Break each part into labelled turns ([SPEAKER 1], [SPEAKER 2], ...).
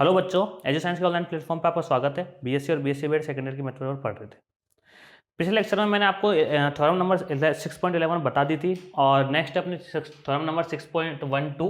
[SPEAKER 1] Hello बच्चों, edu science के online platform पर आपका स्वागत है। बीएससी और बीएससी बीएड सेकेंड ईयर की मैथमेटिक्स पढ़ रहे थे। पिछले लेक्चर में मैंने आपको थ्योरम नंबर 6.11 बता दी थी और नेक्स्ट अपनी थ्योरम नंबर 6.12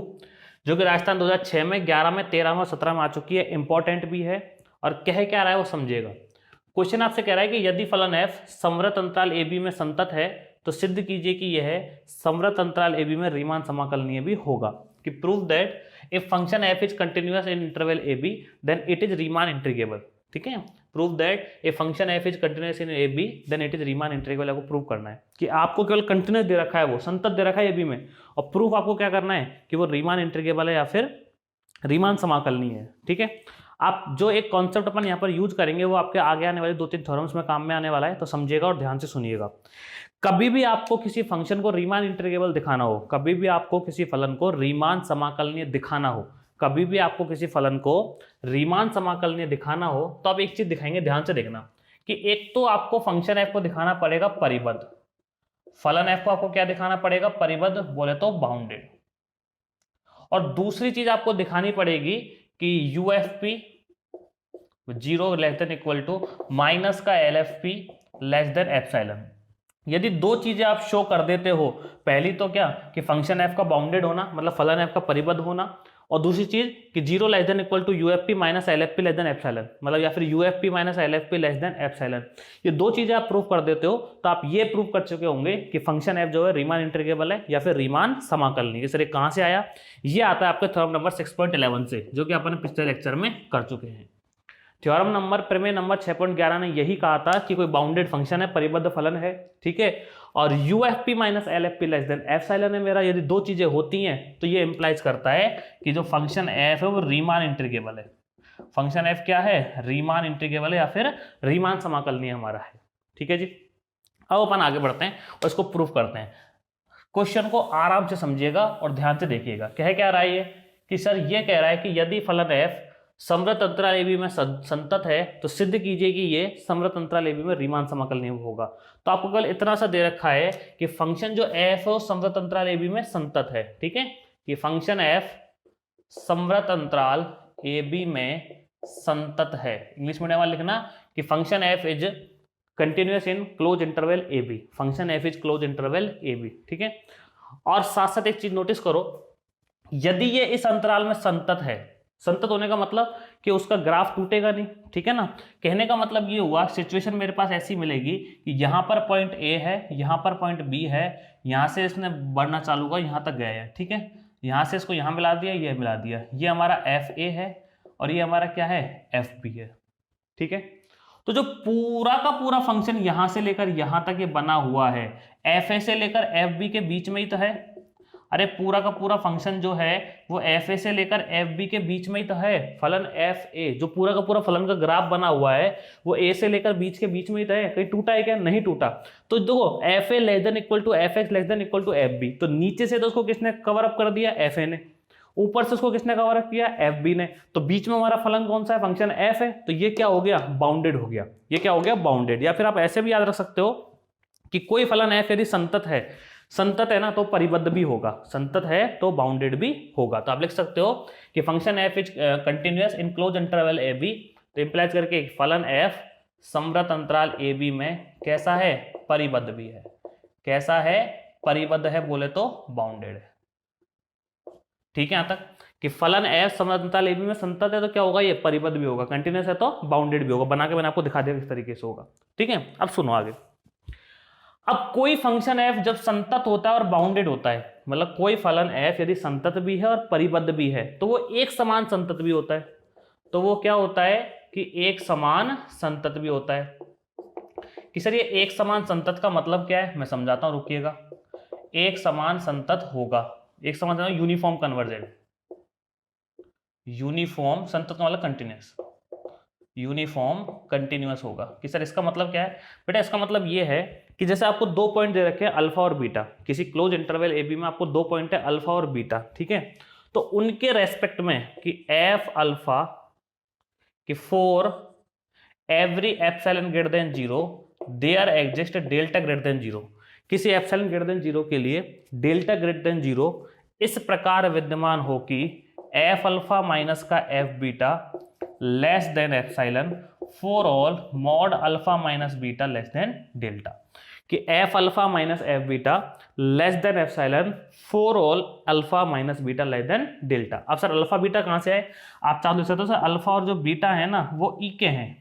[SPEAKER 1] जो कि राजस्थान 2006 में 11 में 13 में और 17 में आ चुकी है। इंपॉर्टेंट भी है और कह क्या रहा है वो समझिएगा। क्वेश्चन आपसे कह रहा है कि यदि फलन f समवृत्त अंतराल ab में संतत है तो सिद्ध कीजिए कि यह समवृत्त अंतराल ab में रीमान समाकलनीय भी होगा। कि prove that if function f is continuous in interval ab then it is Riemann integrable। ठीक है, prove that if function f is continuous in ab then it is Riemann integrable। आपको prove करना है कि आपको केवल कंटिन्यूस दे रखा है, वो संतत दे रखा है ab में, और प्रूफ आपको क्या करना है कि वो रीमान इंटीग्रेबल है या फिर रीमान समाकलनीय है। ठीक है, आप जो एक कॉन्सेप्ट अपन यहाँ पर यूज करेंगे वो आपके आगे आने वाले 2-3 थ्योरम्स में काम में आने वाला है, तो समझिएगा और ध्यान से सुनिएगा। कभी भी आपको किसी फंक्शन को रीमान इंटीग्रेबल दिखाना हो, कभी भी आपको किसी फलन को रीमान समाकलनीय दिखाना हो, कभी भी आपको किसी फलन को रीमान समाकलनीय दिखाना हो, तो आप एक चीज दिखाएंगे, ध्यान से देखना कि एक तो आपको फंक्शन एफ को दिखाना पड़ेगा परिबद्ध, फलन एफ को आपको क्या दिखाना पड़ेगा, परिबद्ध बोले तो बाउंडेड, और दूसरी चीज आपको दिखानी पड़ेगी कि UFP 0 less than equal to minus का एलएफपी लेस देन एप्सिलॉन। यदि दो चीजें आप शो कर देते हो, पहली तो क्या कि फंक्शन एफ का बाउंडेड होना मतलब फलन एफ का परिबद्ध होना, और दूसरी चीज कि 0 less than equal to UFP minus LFP less than epsilon, मतलब या फिर UFP minus LFP less than epsilon. ये दो चीजें आप प्रूव कर देते हो तो आप ये प्रूव कर चुके होंगे कि फंक्शन एफ जो है रीमान इंटीग्रेबल है या फिर रीमान समाकलनीय। सर ये कहां से आया? ये आता है आपके थ्योरम नंबर 6.11 से, जो कि अपन पिछले लेक्चर में कर चुके हैं। थ्योरम नंबर प्रमेय नंबर 6.11 ने यही कहा था कि कोई बाउंडेड फंक्शन है, परिबद्ध फलन है, ठीक है, और UFP minus LFP less than epsilon है मेरा। यदि दो चीजें होती हैं तो ये इंप्लाइज करता है कि जो फंक्शन एफ है वो रीमान इंटीग्रेबल है। फंक्शन एफ क्या है? रीमान इंटीग्रेबल है या फिर रीमान समाकलनीय हमारा है। ठीक है जी, अब अपन आगे बढ़ते हैं और इसको प्रूफ करते हैं। क्वेश्चन को आराम से समझिएगा और ध्यान से देखिएगा। कह क्या रहा है ये कि सर ये कह रहा है कि यदि फलन एफ समवृत्त अंतराल ab में संतत है तो सिद्ध कीजिए कि ये समवृत्त अंतराल ab में रीमान समाकलनीय होगा। तो आपको कल इतना सा दे रखा है कि फंक्शन जो f है समवृत्त अंतराल ab में संतत है। ठीक है, कि फंक्शन f समवृत्त अंतराल ab में संतत है। इंग्लिश मीडियम वाला लिखना कि function f is continuous in close interval ab, function f is close interval ab। ठीक है, और साथ साथ एक चीज नोटिस करो, यदि ये इस अंतराल में संतत है, संतत होने का मतलब कि उसका ग्राफ टूटेगा नहीं। ठीक है ना, कहने का मतलब ये हुआ सिचुएशन मेरे पास ऐसी मिलेगी कि यहाँ पर पॉइंट ए है, यहाँ पर पॉइंट बी है, यहाँ से इसने बढ़ना चालू हुआ, यहाँ तक गया है। ठीक है, यहाँ से इसको यहाँ मिला दिया, ये मिला दिया, ये हमारा एफ ए है और ये हमारा क्या है, एफ बी है। ठीक है, तो जो पूरा का पूरा फंक्शन यहाँ से लेकर यहाँ तक ये बना हुआ है, एफ ए से लेकर एफ बी के बीच में ही तो है। अरे पूरा का पूरा फंक्शन जो है वो एफ ए से लेकर एफ बी के बीच में ही तो है। फलन एफ ए जो पूरा का पूरा फलन का ग्राफ बना हुआ है वो ए से लेकर बीच के बीच में ही तो है। कहीं टूटा है क्या? नहीं टूटा। तो देखो F A less than equal to F X less than equal to F B, तो नीचे से तो उसको किसने कवर अप कर दिया? एफ ए ने। ऊपर से उसको किसने कवर अप किया? एफ बी ने। तो बीच में हमारा फलन कौन सा है? फंक्शन एफ है। तो ये क्या हो गया? बाउंडेड हो गया। ये क्या हो गया? बाउंडेड। या फिर आप ऐसे भी याद रख सकते हो कि कोई फलन एफ यदि संतत है, संतत है ना, तो परिबद्ध भी होगा, संतत है तो बाउंडेड भी होगा। तो आप लिख सकते हो कि function F is continuous in close interval A B, तो इंप्लाइज करके फलन एफ समवृत्त अंतराल ए बी में कैसा है? परिबद्ध भी है। कैसा है? परिबद्ध है बोले तो बाउंडेड है। ठीक है, यहां तक कि फलन एफ समवृत्त अंतराल ए बी में संतत है तो क्या होगा? ये परिबद्ध भी होगा, कंटिन्यूअस है तो बाउंडेड भी होगा। बना के मैंने आपको दिखा दिया किस तरीके से होगा। ठीक है, अब सुनो आगे। अब कोई फंक्शन f जब संतत होता है और बाउंडेड होता है, मतलब कोई फलन f यदि संतत भी है और परिबद्ध भी है तो वो एक समान संतत भी होता है। तो वो क्या होता है कि एक समान संतत भी होता है। कि सर ये एक समान संतत का मतलब क्या है? मैं समझाता हूं, रुकिएगा। एक समान संतत होगा, एक समान संतत यूनिफॉर्म कन्वर्जेंट, यूनिफॉर्म संतत मतलब कंटिन्यूअस, यूनिफॉर्म कंटिन्यूअस होगा। कि सर इसका मतलब क्या है? बेटा इसका मतलब ये है कि जैसे आपको दो पॉइंट दे रखे हैं अल्फा और बीटा, किसी क्लोज इंटरवल ए बी में आपको दो पॉइंट है अल्फा और बीटा। ठीक है, तो उनके रेस्पेक्ट में कि एफ अल्फा कि for every epsilon greater than 0 there exist delta greater than 0, किसी एप्सिलॉन ग्रेटर देन 0 के लिए डेल्टा ग्रेटर देन 0 इस प्रकार विद्यमान हो कि एफ अल्फा माइनस का F beta less than epsilon for all mod alpha minus beta less than delta, कि F alpha minus F beta less than epsilon for all alpha minus beta less than delta. अब sir alpha beta कहां से आए, आप चाहो देख सकते हो सर, अल्फा और जो बीटा है ना वो ई के हैं।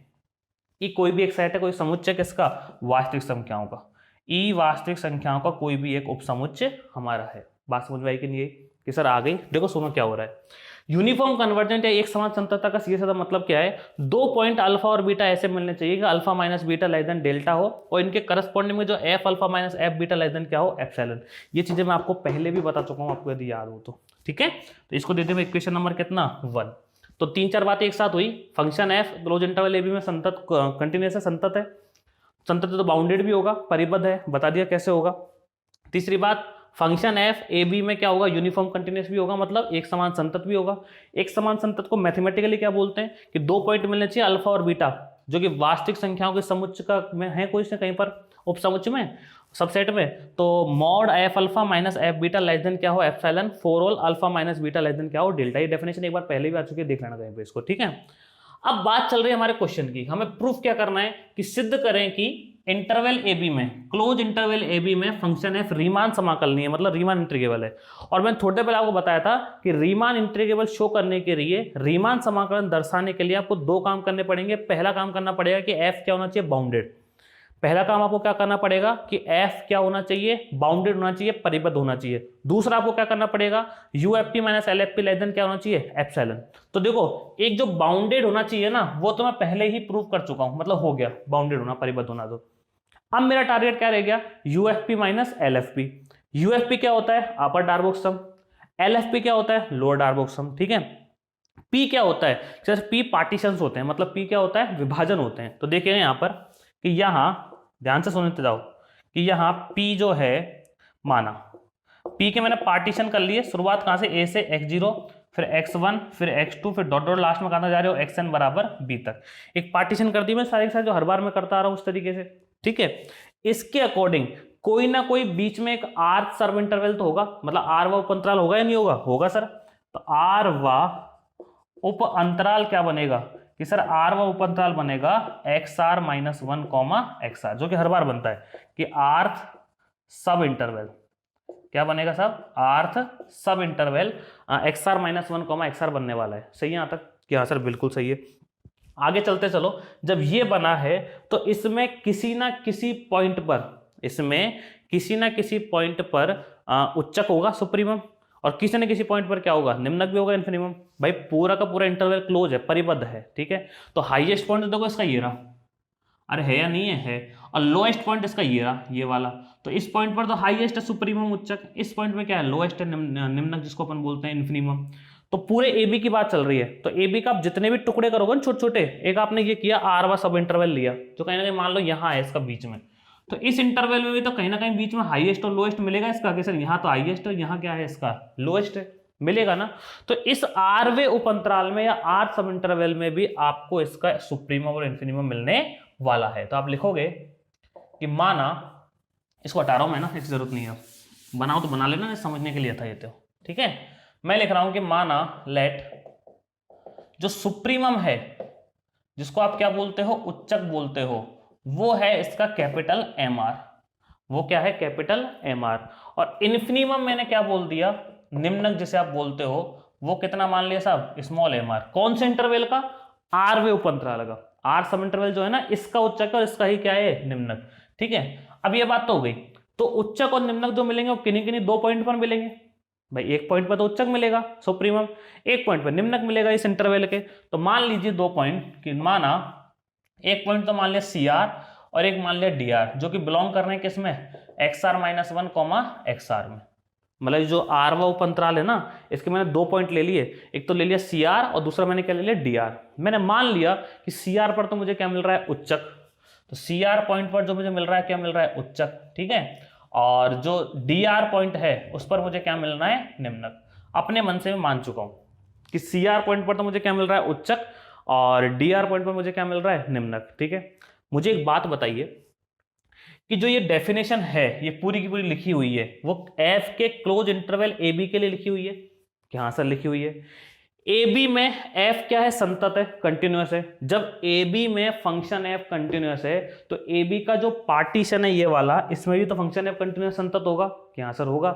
[SPEAKER 1] ई कोई भी एक सेट है, कोई समुच्चय किसका, वास्तविक संख्याओं का। ई वास्तविक संख्याओं का कोई भी एक उपसमुच्चय हमारा है। बात समझ में आई कि नहीं आई कि सर आ गई। देखो सुनो क्या हो रहा है, यूनिफॉर्म कन्वर्जेंट या एक समान संतरता का सीधे साधा मतलब क्या है, 2 पॉइंट अल्फा और बीटा ऐसे मिलने चाहिए कि alpha minus beta less than delta हो, और इनके करस्पॉन्डिंग में जो F alpha minus F beta less than क्या हो, एप्सिलॉन। ये चीजें मैं आपको पहले भी बता चुका हूं, आपको यदि याद हो तो। ठीक है, तो इसको देते हैं इक्वेशन नंबर कितना 1। तो 3-4 बातें एक साथ हुई। Function F close interval A B में संतत कंटिन्यूअस है, संतत है। संतत तो बाउंडेड भी होगा, परिबद्ध है, बता दिया कैसे होगा। तीसरी बात, फंक्शन एफ ए बी में क्या होगा, यूनिफॉर्म कंटिन्यूअस भी होगा, मतलब एक समान संतत भी होगा। एक समान संतत को मैथमेटिकली क्या बोलते हैं कि 2 पॉइंट मिलने चाहिए अल्फा और बीटा, जो कि वास्तविक संख्याओं के समुच्चय का में है, कोई से कहीं पर उपसमुच्चय में, सबसेट में। तो mod F alpha minus F beta less than क्या हो, epsilon for all alpha minus beta less than क्या हो, डेल्टा। ये डेफिनेशन एक बार पहले भी आ चुकी है, देख लेना कहीं पे इसको। ठीक है, अब बात चल रही है हमारे क्वेश्चन की, हमें प्रूफ क्या करना है कि सिद्ध करें कि इंटरवल ए बी में, क्लोज इंटरवल ए बी में फंक्शन एफ रीमान समाकलनीय है, मतलब रीमान इंटीग्रेबल है। और मैंने थोड़े पहले आपको बताया था कि रीमान इंटीग्रेबल शो करने के लिए, रीमान समाकलन दर्शाने के लिए आपको 2 काम करने पड़ेंगे। पहला काम करना पड़ेगा कि एफ क्या होना चाहिए, बाउंडेड। पहला काम आपको क्या करना पड़ेगा कि एफ क्या होना चाहिए, बाउंडेड होना चाहिए, परिबद्ध होना चाहिए। दूसरा आपको क्या करना पड़ेगा, UFP minus LFP less than क्या होना चाहिए, एप्सिलॉन। तो देखो, एक जो बाउंडेड होना चाहिए ना, वो तो मैं पहले ही प्रूव कर चुका हूं, मतलब हो गया बाउंडेड होना, परिबद्ध होना। तो अब मेरा टारगेट क्या रह गया, यूएफपी माइनस एलएफपी। यूएफपी क्या होता है, अपर डार्बोक्स सम। एलएफपी क्या होता है, लोअर डार्बोक्स सम। ठीक है, पी क्या होता है, जैसे पी पार्टीशंस होते हैं, मतलब पी क्या होता है, विभाजन होते हैं। तो देखिए यहां पर कि यहां ध्यान से सुनते जाओ कि यहां पी जो है, माना पी के मैंने पार्टीशन कर लिए, शुरुआत कहां से, ए से x0, फिर x1, फिर x2, फिर डॉट डॉट लास्ट में कहां जा रहे हो, xn बराबर b तक। एक पार्टीशन कर दी मैं सारे के साथ, जो हर बार मैं करता आ रहा हूं उस तरीके से। ठीक है, इसके अकॉर्डिंग कोई ना कोई बीच में एक आर सब इंटरवल तो होगा, मतलब आर व उप अंतराल होगा या नहीं होगा, होगा सर। तो आर व उप अंतराल क्या बनेगा कि सर आर व उप अंतराल बनेगा XR - 1, XR, जो कि हर बार बनता है कि आर्थ सब इंटरवल क्या बनेगा, सब आर्थ सब इंटरवल XR - 1, XR बनने वाला है। सही है यहां तक कि हाँ सर बिल्कुल सही है। आगे चलते चलो, जब ये बना है तो इसमें किसी ना किसी पॉइंट पर, इसमें किसी ना किसी पॉइंट पर उच्चक होगा, सुप्रीमम, और किसी न किसी पॉइंट पर क्या होगा, निम्नक भी होगा, इन्फिनिमम। भाई पूरा का पूरा इंटरवल क्लोज है, परिबद्ध है। ठीक है, तो हाईएस्ट पॉइंट देखो इसका ये रहा, अरे है या नहीं है, और लोएस्ट पॉइंट इसका ये रहा, ये वाला। तो इस पॉइंट पर तो हाईएस्ट है सुप्रीमम उच्चक, इस पॉइंट में क्या है, लोएस्ट है निम्नक, जिसको अपन बोलते हैं इन्फिनिमम। तो पूरे ए बी की बात चल रही है। तो ए बी का आप जितने भी टुकड़े करोगे ना छोटे छोटे, एक आपने ये किया आर वा सब इंटरवल लिया, जो कहीं ना कहीं मान लो यहाँ है इसका बीच में, तो इस इंटरवल में भी तो कहीं ना कहीं बीच में हाईएस्ट और लोएस्ट मिलेगा इसका, कि सर यहाँ तो हाईएस्ट है, यहाँ क्या है इसका लोएस्ट है, मिलेगा ना। तो इस आरवे उप अंतराल में या आर सब इंटरवल में भी आपको इसका सुप्रीमम और इन्फिनिमम मिलने वाला है। तो आप लिखोगे कि माना, इसको हटा रहा हूं मैं ना, इसकी जरूरत नहीं है, बनाओ तो बना लेना, समझने के लिए था ये तो। ठीक है, मैं लिख रहा हूं कि माना लेट जो सुप्रीमम है, जिसको आप क्या बोलते हो, उच्चक बोलते हो, वो है इसका कैपिटल एम आर। वो क्या है, कैपिटल एम आर। और इन्फिनिमम मैंने क्या बोल दिया, निम्नक जिसे आप बोलते हो, वो कितना मान लिया साहब, स्मॉल एम आर। कौन से इंटरवल का, आर वे उप अंतराल का, आर सब इंटरवल जो है ना, इसका उच्चक और इसका ही क्या है, निम्नक। ठीक है, अब ये बात तो हो गई। तो उच्चक और निम्नक जो मिलेंगे वो किन्हीं किन्हीं 2 पॉइंट पर मिलेंगे। भाई एक पॉइंट पर तो उच्चक मिलेगा सुप्रीमम, एक पॉइंट पर निम्नक मिलेगा इस इंटरवल के। तो मान लीजिए 2 पॉइंट कि माना एक पॉइंट तो मान लिया सी आर और एक मान लिया डी आर, जो कि बिलोंग कर रहे हैं किसमें, XR - 1, XR में। मतलब जो आर व उप अंतराल है ना, इसके मैंने 2 पॉइंट ले लिए, एक तो ले लिया सी आर और दूसरा मैंने क्या ले लिया, डी आर। मैंने मान लिया कि सी आर पर तो मुझे क्या मिल रहा है, उच्चक। तो सी आर पॉइंट पर जो मुझे मिल रहा है, क्या मिल रहा है, उच्चक। ठीक है, और जो डी आर पॉइंट है उस पर मुझे क्या मिलना है, निम्नक। अपने मन से मैं मान चुका हूं कि सी आर पॉइंट पर तो मुझे क्या मिल रहा है, उच्चक, और डी आर पॉइंट पर मुझे क्या मिल रहा है, निम्नक। ठीक है, मुझे एक बात बताइए कि जो ये डेफिनेशन है, ये पूरी की पूरी लिखी हुई है, वो एफ के क्लोज इंटरवल ए बी के लिए लिखी हुई है कि हाँ सर लिखी हुई है, ए बी में एफ क्या है, संतत है, कंटिन्यूअस है। जब ए बी में फंक्शन एफ कंटिन्यूअस है तो ए बी का जो पार्टीशन है ये वाला, इसमें भी तो फंक्शन एफ कंटिन्यूअस संतत होगा, क्या सर होगा।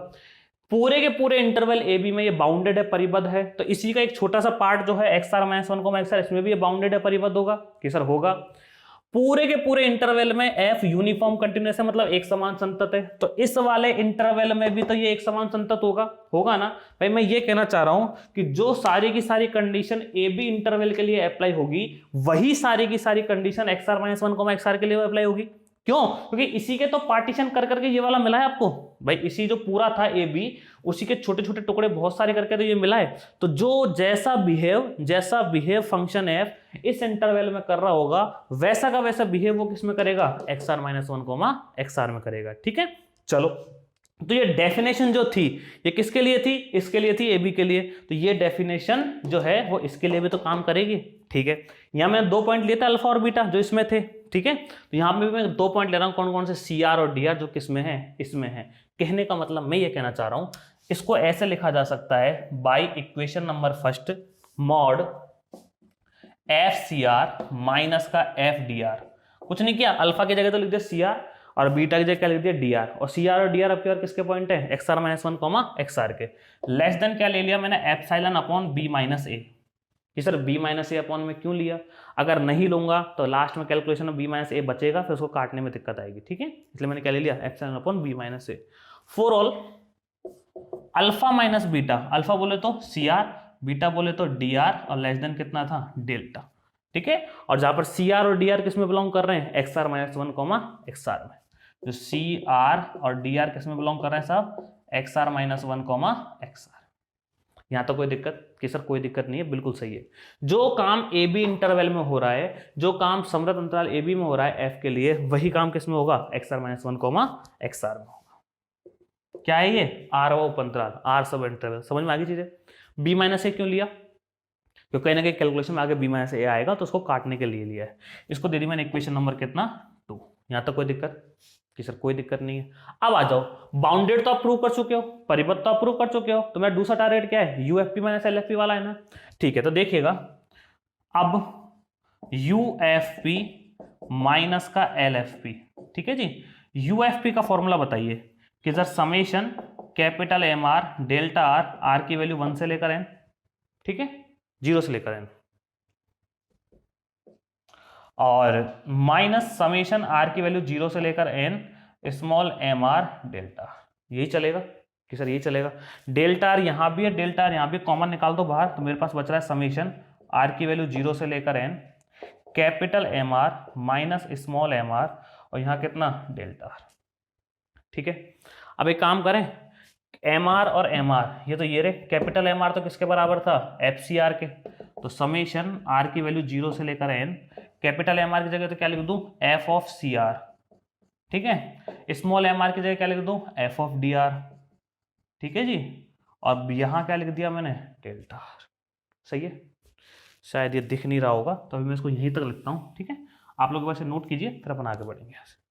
[SPEAKER 1] पूरे के पूरे इंटरवल ए बी में ये बाउंडेड है, परिबद्ध है, तो इसी का एक छोटा सा पार्ट जो है एक्स आर माइनस वन को एक्स आर, इसमें भी ये बाउंडेड है, परिबद्ध होगा, कि सर होगा। पूरे के पूरे इंटरवल में एफ यूनिफॉर्म कंटिन्यूअस है, मतलब एक समान संतत है, तो इस वाले इंटरवल में भी तो ये एक समान संतत होगा, होगा ना भाई। मैं ये कहना चाह रहा हूं कि जो सारी की सारी कंडीशन ए बी इंटरवल के लिए अप्लाई होगी, वही सारी की सारी condition X R minus one X R के लिए अप्लाई होगी। क्यों? क्योंकि इसी के तो पार्टीशन कर करके ये वाला मिला है आपको भाई, इसी जो पूरा था ए बी, उसी के छोटे छोटे टुकड़े बहुत सारे करके तो ये मिला है। तो जो जैसा बिहेव फंक्शन एफ इस इंटरवल में कर रहा होगा, वैसा का वैसा बिहेव वो किस में करेगा, X R minus one comma X R में करेगा। ठीक है, चलो। तो ये डेफिनेशन जो थी ये किसके लिए थी, इसके लिए थी, ए बी के लिए। तो ये डेफिनेशन जो है वो इसके लिए भी तो काम करेगी। ठीक है, यहां मैंने 2 पॉइंट लिए थे, अल्फा और बीटा, जो इसमें थे। ठीक है, तो यहां पे भी मैं 2 पॉइंट ले रहा हूं, कौन कौन से, सी आर और डी आर, जो किसमें है, इसमें है। कहने का मतलब मैं ये कहना चाह रहा हूं, इसको ऐसे लिखा जा सकता है, by equation number first, mod F C R minus का एफ डी आर। कुछ नहीं किया, अल्फा की जगह तो लिख दिया सी आर, और बीटा की जगह क्या लिख दिया, डी आर। और सी आर और डी आर अब किसके पॉइंट है, X R minus one comma X R के। लेस देन क्या ले लिया मैंने, epsilon upon B minus A. कि sir B minus A upon में क्यों लिया, अगर नहीं लूंगा तो लास्ट में कैलकुलेशन में बी माइनस ए बचेगा, फिर उसको काटने में दिक्कत आएगी। ठीक है, इसलिए मैंने क्या ले लिया, epsilon upon B minus A. For all alpha minus beta, alpha बोले तो सी आर, बीटा बोले तो डी आर, और लेस देन कितना था, डेल्टा। ठीक है, और जहां पर सी आर और डी आर किस में बिलोंग कर रहे हैं, X R minus one comma X R में। जो सी आर और डी आर किस में बिलोंग कर रहे हैं साहब, X R minus one comma X R. यहां तो कोई दिक्कत, कि सर कोई दिक्कत नहीं है, बिल्कुल सही है। जो काम ए बी इंटरवल में हो रहा है, जो काम समृद्ध अंतराल ए बी में हो रहा है एफ के लिए, वही काम किस में होगा, X R minus one comma X R में होगा। क्या है ये, आर व उपअंतराल, आर सब इंटरवल। समझ में आ गई चीजें। बी माइनस ए क्यों लिया, क्योंकि कहीं ना कहीं कैलकुलेशन में आगे बी माइनस ए आएगा, तो उसको काटने के लिए लिया है। इसको दे दी मैंने इक्वेशन नंबर कितना, 2। यहां तक कोई दिक्कत, कि सर कोई दिक्कत नहीं है। अब आ जाओ, बाउंडेड तो आप प्रूव कर चुके हो, परिबद्ध तो आप प्रूव कर चुके हो, तो मेरा दूसरा टारगेट क्या है, यूएफपी माइनस एलएफपी वाला है ना। ठीक है, तो देखिएगा, अब यूएफपी माइनस का एलएफपी। ठीक है जी, यूएफपी का फॉर्मूला बताइए कि sir summation capital M R delta R, R की वैल्यू 1 से लेकर एन, ठीक है, 0 से लेकर एन, और माइनस समेशन आर की वैल्यू 0 से लेकर N small M R delta. यही चलेगा, कि सर यही चलेगा। डेल्टा आर यहां भी है, डेल्टा आर यहां भी, कॉमन निकाल दो बाहर, तो मेरे पास बच रहा है समेशन आर की वैल्यू 0 से लेकर N capital M R minus small M R, और यहां कितना, डेल्टा आर। ठीक है, अब एक काम करें, एम आर और एम आर, ये तो ये रे, कैपिटल एम आर तो किसके बराबर था, एफ सी आर के। तो समेशन आर की वैल्यू 0 से लेकर एन, कैपिटल एम आर की जगह तो क्या लिख दूं, एफ ऑफ सी आर। ठीक है, स्मॉल एम आर की जगह क्या लिख दूं, एफ ऑफ डी आर। ठीक है जी, और यहां क्या लिख दिया मैंने, डेल्टा आर। सही है, शायद ये दिख नहीं रहा होगा, तो अभी मैं इसको यहीं तक लिखता हूं। ठीक है, आप लोग वैसे नोट कीजिए, फिर अपन आगे बढ़ेंगे यहाँ से।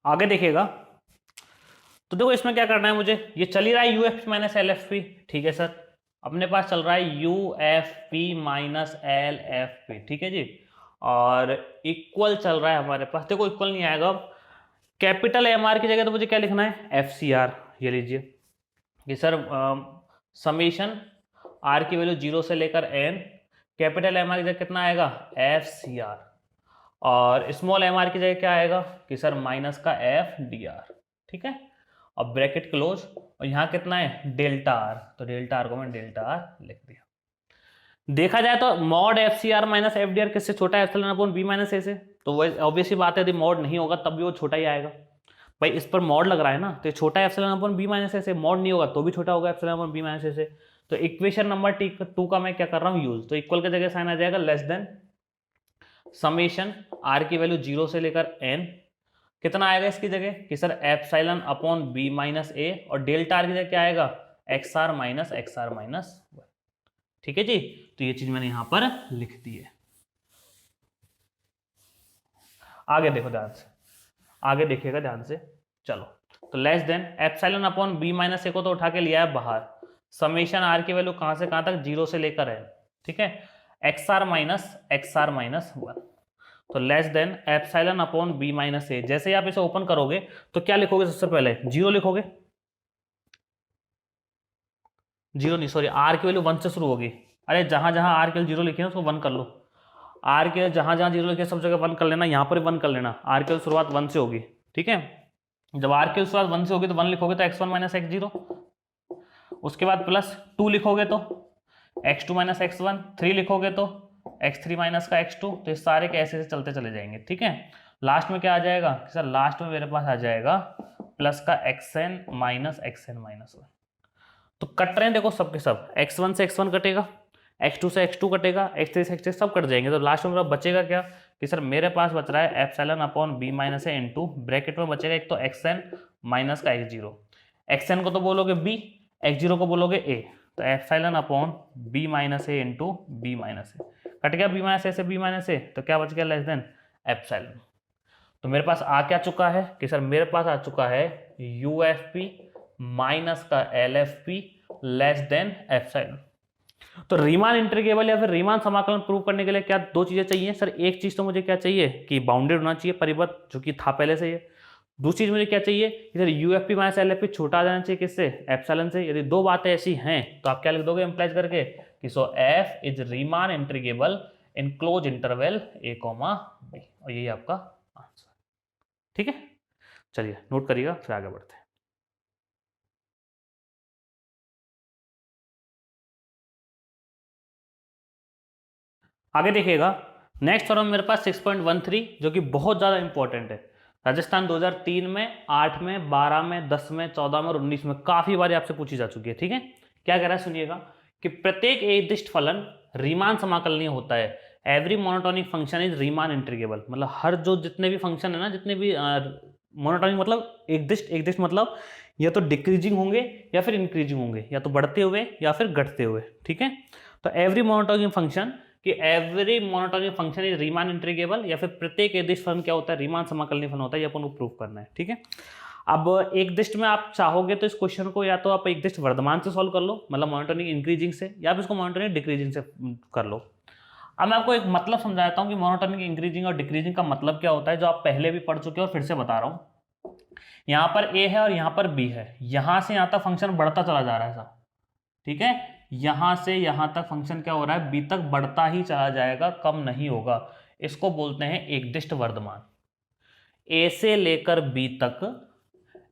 [SPEAKER 1] आगे देखिएगा, तो देखो इसमें क्या करना है मुझे, ये चल ही रहा है यूएफपी माइनस एलएफपी, ठीक है सर, अपने पास चल रहा है यूएफपी माइनस एलएफपी, ठीक है जी, और इक्वल चल रहा है हमारे पास, देखो इक्वल नहीं आएगा, कैपिटल एमआर की जगह तो मुझे क्या लिखना है, एफसीआर, ये लीजिए कि सर समेशन आर की वैल्यू 0 से लेकर एन, कैपिटल एमआर की जगह कितना आएगा, एफसीआर, और स्मॉल एमआर की जगह क्या आएगा कि सर माइनस का एफ डी आर, ठीक है, और ब्रैकेट क्लोज, और यहाँ कितना है डेल्टा आर, तो डेल्टा आर को मैं डेल्टा आर लिख दिया। देखा जाए तो mod F C R minus F D R किससे छोटा है, epsilon upon B minus A से, तो वो ऑब्वियसली बात है यदि मॉड नहीं होगा तब भी वो छोटा ही आएगा, भाई इस पर मॉड लग रहा है ना, तो छोटा है epsilon upon B minus A से, मॉड नहीं होगा तो भी छोटा होगा epsilon upon B minus A से, तो इक्वेशन नंबर 2 का मैं क्या कर रहा हूँ यूज, तो इक्वल की जगह साइन आ जाएगा लेस देन समेशन आर की वैल्यू 0 से लेकर एन, कितना आएगा इसकी जगह कि sir epsilon upon B minus A, और डेल्टा आर की जगह क्या आएगा एक्स आर माइनस वन, ठीक है जी, तो ये चीज मैंने यहां पर लिख दी है। आगे देखो ध्यान से, आगे देखिएगा ध्यान से, चलो, तो less than epsilon upon B minus A को तो उठा के लिया है बाहर, समेशन आर की वैल्यू कहां से कहां तक 0 से लेकर है, ठीक है, एक्स आर माइनस वन, तो less than epsilon upon B minus A, जैसे ही आप इसे ओपन करोगे तो क्या लिखोगे, सबसे पहले 0 लिखोगे, 0 नहीं सॉरी, आर की वैल्यू 1 से शुरू होगी, अरे जहां जहां आर की वैल्यू 0 लिखी है उसको 1 कर लो, आर के जहां जहां 0 लिखे सब जगह 1 कर लेना, यहां पर 1 कर लेना, आर की शुरुआत 1 से होगी, ठीक है, जब आर की शुरुआत 1 से होगी तो 1 लिखोगे तो x1 माइनस एक्स जीरो, उसके बाद प्लस 2 लिखोगे तो x2 माइनस x1, 3 लिखोगे तो x3 माइनस का x2, तो ये सारे के ऐसे चलते चले जाएंगे, ठीक है, लास्ट में क्या आ जाएगा सर, लास्ट में मेरे पास आ जाएगा प्लस का xn माइनस वन, तो कट रहे हैं देखो सबके सब, x1 से x1 कटेगा, x2 से x2 कटेगा, x3 से x3 सब कट जाएंगे, तो लास्ट में मेरा बचेगा क्या कि सर मेरे पास बच रहा है एप्सिलॉन अपॉन बी माइनस ए इंटू ब्रैकेट में बचेगा एक तो xn माइनस का x0, xn को तो बोलोगे b, x0 को बोलोगे a, तो एप्सिलॉन अपॉन बी माइनस ए इंटू बी माइनस ए, कट गया बी माइनस ए से बी माइनस ए, तो क्या बच गया लेस देन एप्सिलॉन, तो मेरे पास आ क्या चुका है कि सर मेरे पास आ चुका है यूएफपी माइनस का एलएफपी लेस देन एप्सिलॉन। तो रीमान इंटीग्रेबल या फिर रीमान समाकलन प्रूव करने के लिए क्या दो चीजें चाहिए सर, एक चीज तो मुझे क्या चाहिए कि बाउंडेड होना चाहिए परिबद्ध, जो कि था पहले से ही, दूसरी चीज मुझे क्या चाहिए इधर यूएफपी माइनस एलएफपी छोटा आ जाना चाहिए किससे, एप्सिलॉन से, यदि दो बातें ऐसी हैं तो आप क्या लिख दोगे इम्प्लाइज करके कि so F is Riemann integrable in close interval A comma B, और यही आपका आंसर, ठीक है, चलिए नोट करिएगा फिर आगे बढ़ते हैं। आगे देखिएगा, नेक्स्ट थ्योरम मेरे पास 6.13 जो कि बहुत ज़्यादा इंपॉर्टेंट है, राजस्थान 2003 में, 8 में, 12 में, 10 में, 14 में और 19 में काफ़ी बार आपसे पूछी जा चुकी है, ठीक है, क्या कह रहा है सुनिएगा कि प्रत्येक निर्दिष्ट फलन रीमान समाकलनीय होता है, every monotonic function is Riemann integrable, मतलब हर जो जितने भी फंक्शन है ना, जितने भी मोनोटोनिक मतलब एकदिष्ट मतलब या तो डिक्रीजिंग होंगे या फिर इंक्रीजिंग होंगे, या तो बढ़ते हुए या फिर घटते हुए, ठीक है, तो एवरी मोनोटोनिक फंक्शन कि every monotonic function is Riemann integrable, या फिर प्रत्येक एकदिष्ट फलन क्या होता है, रीमान समाकलनीय फलन होता है, ये अपन को प्रूव करना है, ठीक है। अब एकदिष्ट में आप चाहोगे तो इस क्वेश्चन को या तो आप एकदिष्ट वर्धमान से सॉल्व कर लो, मतलब मोनोटोनिक इंक्रीजिंग से, या फिर इसको मोनोटोनिक डिक्रीजिंग से कर लो। अब मैं आपको एक मतलब समझाता हूँ कि मोनोटोनिक इंक्रीजिंग और डिक्रीजिंग का मतलब क्या होता है, जो आप पहले भी पढ़ चुके हो और फिर से बता रहा हूँ। यहाँ पर a है और यहाँ पर b है, यहाँ से यहाँ तक फंक्शन बढ़ता चला जा रहा है साहब, ठीक है, यहां से यहां तक फंक्शन क्या हो रहा है, b तक बढ़ता ही चला जाएगा, कम नहीं होगा, इसको बोलते हैं एकदिष्ट वर्धमान। a से लेकर b तक,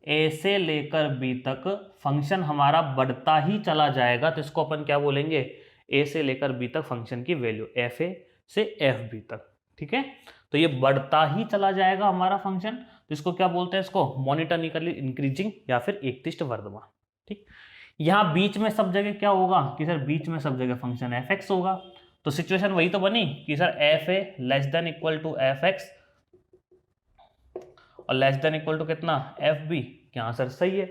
[SPEAKER 1] a से लेकर b तक फंक्शन हमारा बढ़ता ही चला जाएगा, तो इसको अपन क्या बोलेंगे, a से लेकर b तक फंक्शन की वैल्यू fa से fb तक, ठीक है, तो ये बढ़ता ही चला जाएगा हमारा फंक्शन, तो इसको क्या बोलते हैं, इसको मोनोटोनिकली इंक्रीजिंग या फिर एकदिष्ट वर्धमान, ठीक। यहां बीच में सब जगह क्या होगा कि सर बीच में सब जगह फंक्शन fx होगा, तो सिचुएशन वही तो बनी कि sir fa less than equal to fx और लेस देन इक्वल टू कितना fb, क्या सर सही है।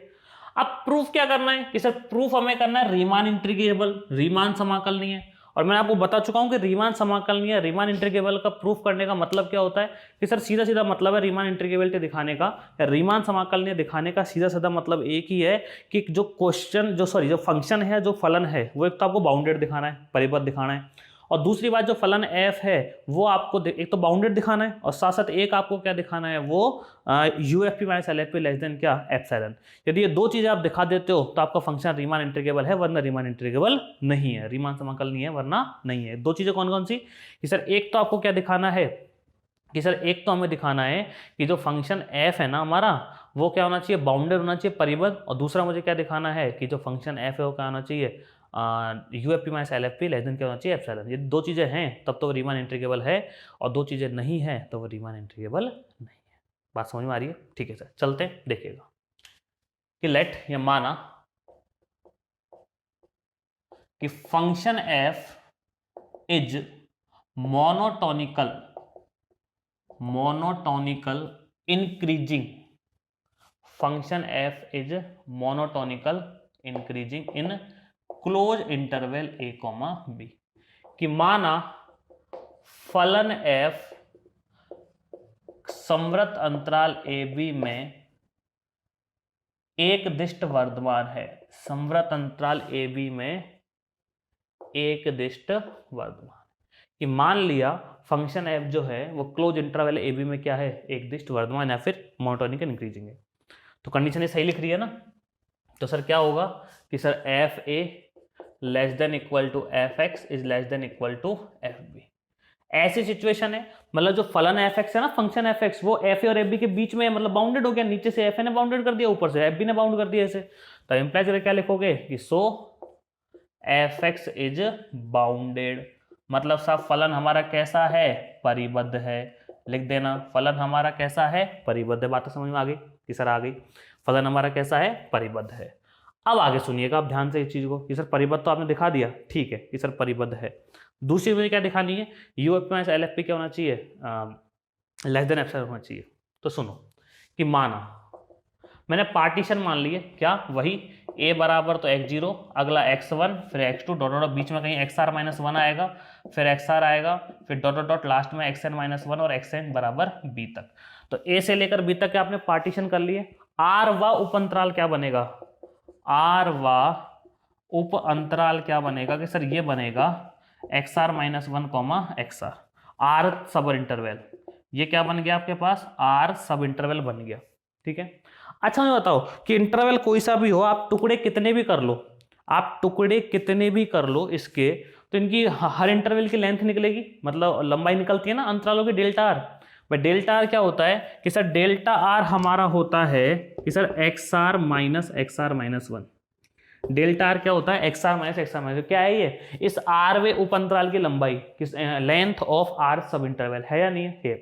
[SPEAKER 1] अब प्रूफ क्या करना है कि सर प्रूफ हमें करना है रीमान इंटीग्रेबल, रीमान समाकलनीय है, और मैं आपको बता चुका हूं कि रीमान समाकलनीय रीमान इंटीग्रेबल का प्रूफ करने का मतलब क्या होता है कि सर सीधा सीधा मतलब है रीमान इंटीग्रेबिलिटी दिखाने का या रीमान समाकलनीय दिखाने का सीधा सीधा मतलब एक ही है कि जो क्वेश्चन जो फंक्शन है, जो फलन है, वो एक तो आपको बाउंडेड दिखाना है, परिबद्ध दिखाना है, और दूसरी बात जो फलन f है वो आपको एक तो बाउंडेड दिखाना है और साथ साथ एक आपको क्या दिखाना है, वो UFP minus LFP less than क्या एप्सिलॉन। यदि ये दो चीजें आप दिखा देते हो तो आपका फंक्शन रीमान इंटीग्रेबल है, वरना रीमान इंटीग्रेबल नहीं है, रीमान समाकलनीय है वरना नहीं है। दो चीजें कौन कौन सी कि सर एक तो आपको क्या दिखाना है कि सर एक तो हमें दिखाना है कि जो फंक्शन f है ना हमारा वो क्या होना चाहिए, बाउंडेड होना चाहिए, परिबद्ध, और दूसरा मुझे क्या दिखाना है कि जो फंक्शन f है वो क्या होना चाहिए, UFP minus LFP less than क्या होना चाहिए एप्सिलॉन। ये दो चीजें हैं तब तो वो रीमान इंटीग्रेबल है, और दो चीजें नहीं है तो वो रीमान इंटीग्रेबल नहीं है। बात समझ में आ रही है? ठीक है सर, चलते हैं, देखिएगा कि लेट या माना कि function f is monotonically increasing, function f is monotonically increasing in close interval a, b, कि माना फलन f संवृत अंतराल ab में एक दिष्ट वर्धमान है, संवृत अंतराल ab में एक दिष्ट वर्धमान, कि मान लिया फंक्शन f जो है वो क्लोज इंटरवल ab में क्या है, एक दिष्ट वर्धमान या फिर मोनोटोनिकल इंक्रीजिंग है। तो कंडीशन ये सही लिख रही है ना, तो सर क्या होगा कि sir fa less than equal to fx is less than equal to fb। ऐसी सिचुएशन है, मतलब जो फलन fx है ना, फंक्शन fx वो fa और fb के बीच में मतलब बाउंडेड हो गया, नीचे से fa ने बाउंडेड कर दिया, ऊपर से fb ने बाउंड कर दिया ऐसे, तो इंप्लाई करके क्या लिखोगे कि सो fx इज बाउंडेड, मतलब साहब फलन हमारा कैसा है, परिबद्ध है, लिख देना फलन हमारा कैसा है, परिबद्ध है। बात तो समझ में आ गई कि सर आ गई, फलन हमारा कैसा है, परिबद्ध है। अब आगे सुनिएगा आप ध्यान से इस चीज को कि सर परिबद्ध तो आपने दिखा दिया, ठीक है कि सर परिबद्ध है। दूसरी मुझे क्या दिखानी है, UFP माइनस LFP क्या होना चाहिए, लेस देन एप्सिलॉन होना चाहिए। तो सुनो कि माना मैंने पार्टीशन मान लिए, क्या वही a बराबर तो x0, अगला x1, फिर x2, डॉट डॉट बीच में कहीं xr माइनस 1 आएगा, फिर xr आएगा, फिर डॉट डॉट डॉट लास्ट में xn माइनस 1 और xn बराबर b तक। तो a से लेकर b तक आपने पार्टीशन कर लिए। r व उप अंतराल क्या बनेगा, r व उप अंतराल क्या बनेगा कि सर ये बनेगा xr माइनस 1 xr, r सब इंटरवल, ये क्या बन गया आपके पास, r सब इंटरवल बन गया, ठीक है। अच्छा मुझे बताओ कि इंटरवल कोई सा भी हो, आप टुकड़े कितने भी कर लो, आप टुकड़े कितने भी कर लो इसके, तो इनकी हर इंटरवल की लेंथ निकलेगी, मतलब लंबाई निकलती है ना अंतरालों की, डेल्टा आर। भाई डेल्टा आर क्या होता है कि सर डेल्टा आर हमारा होता है कि sir XR minus XR minus 1, delta R क्या होता है, XR माइनस XR माइनस, क्या है ये, इस आरवे उप अंतराल की लंबाई, किस length of R sub interval, है या नहीं है।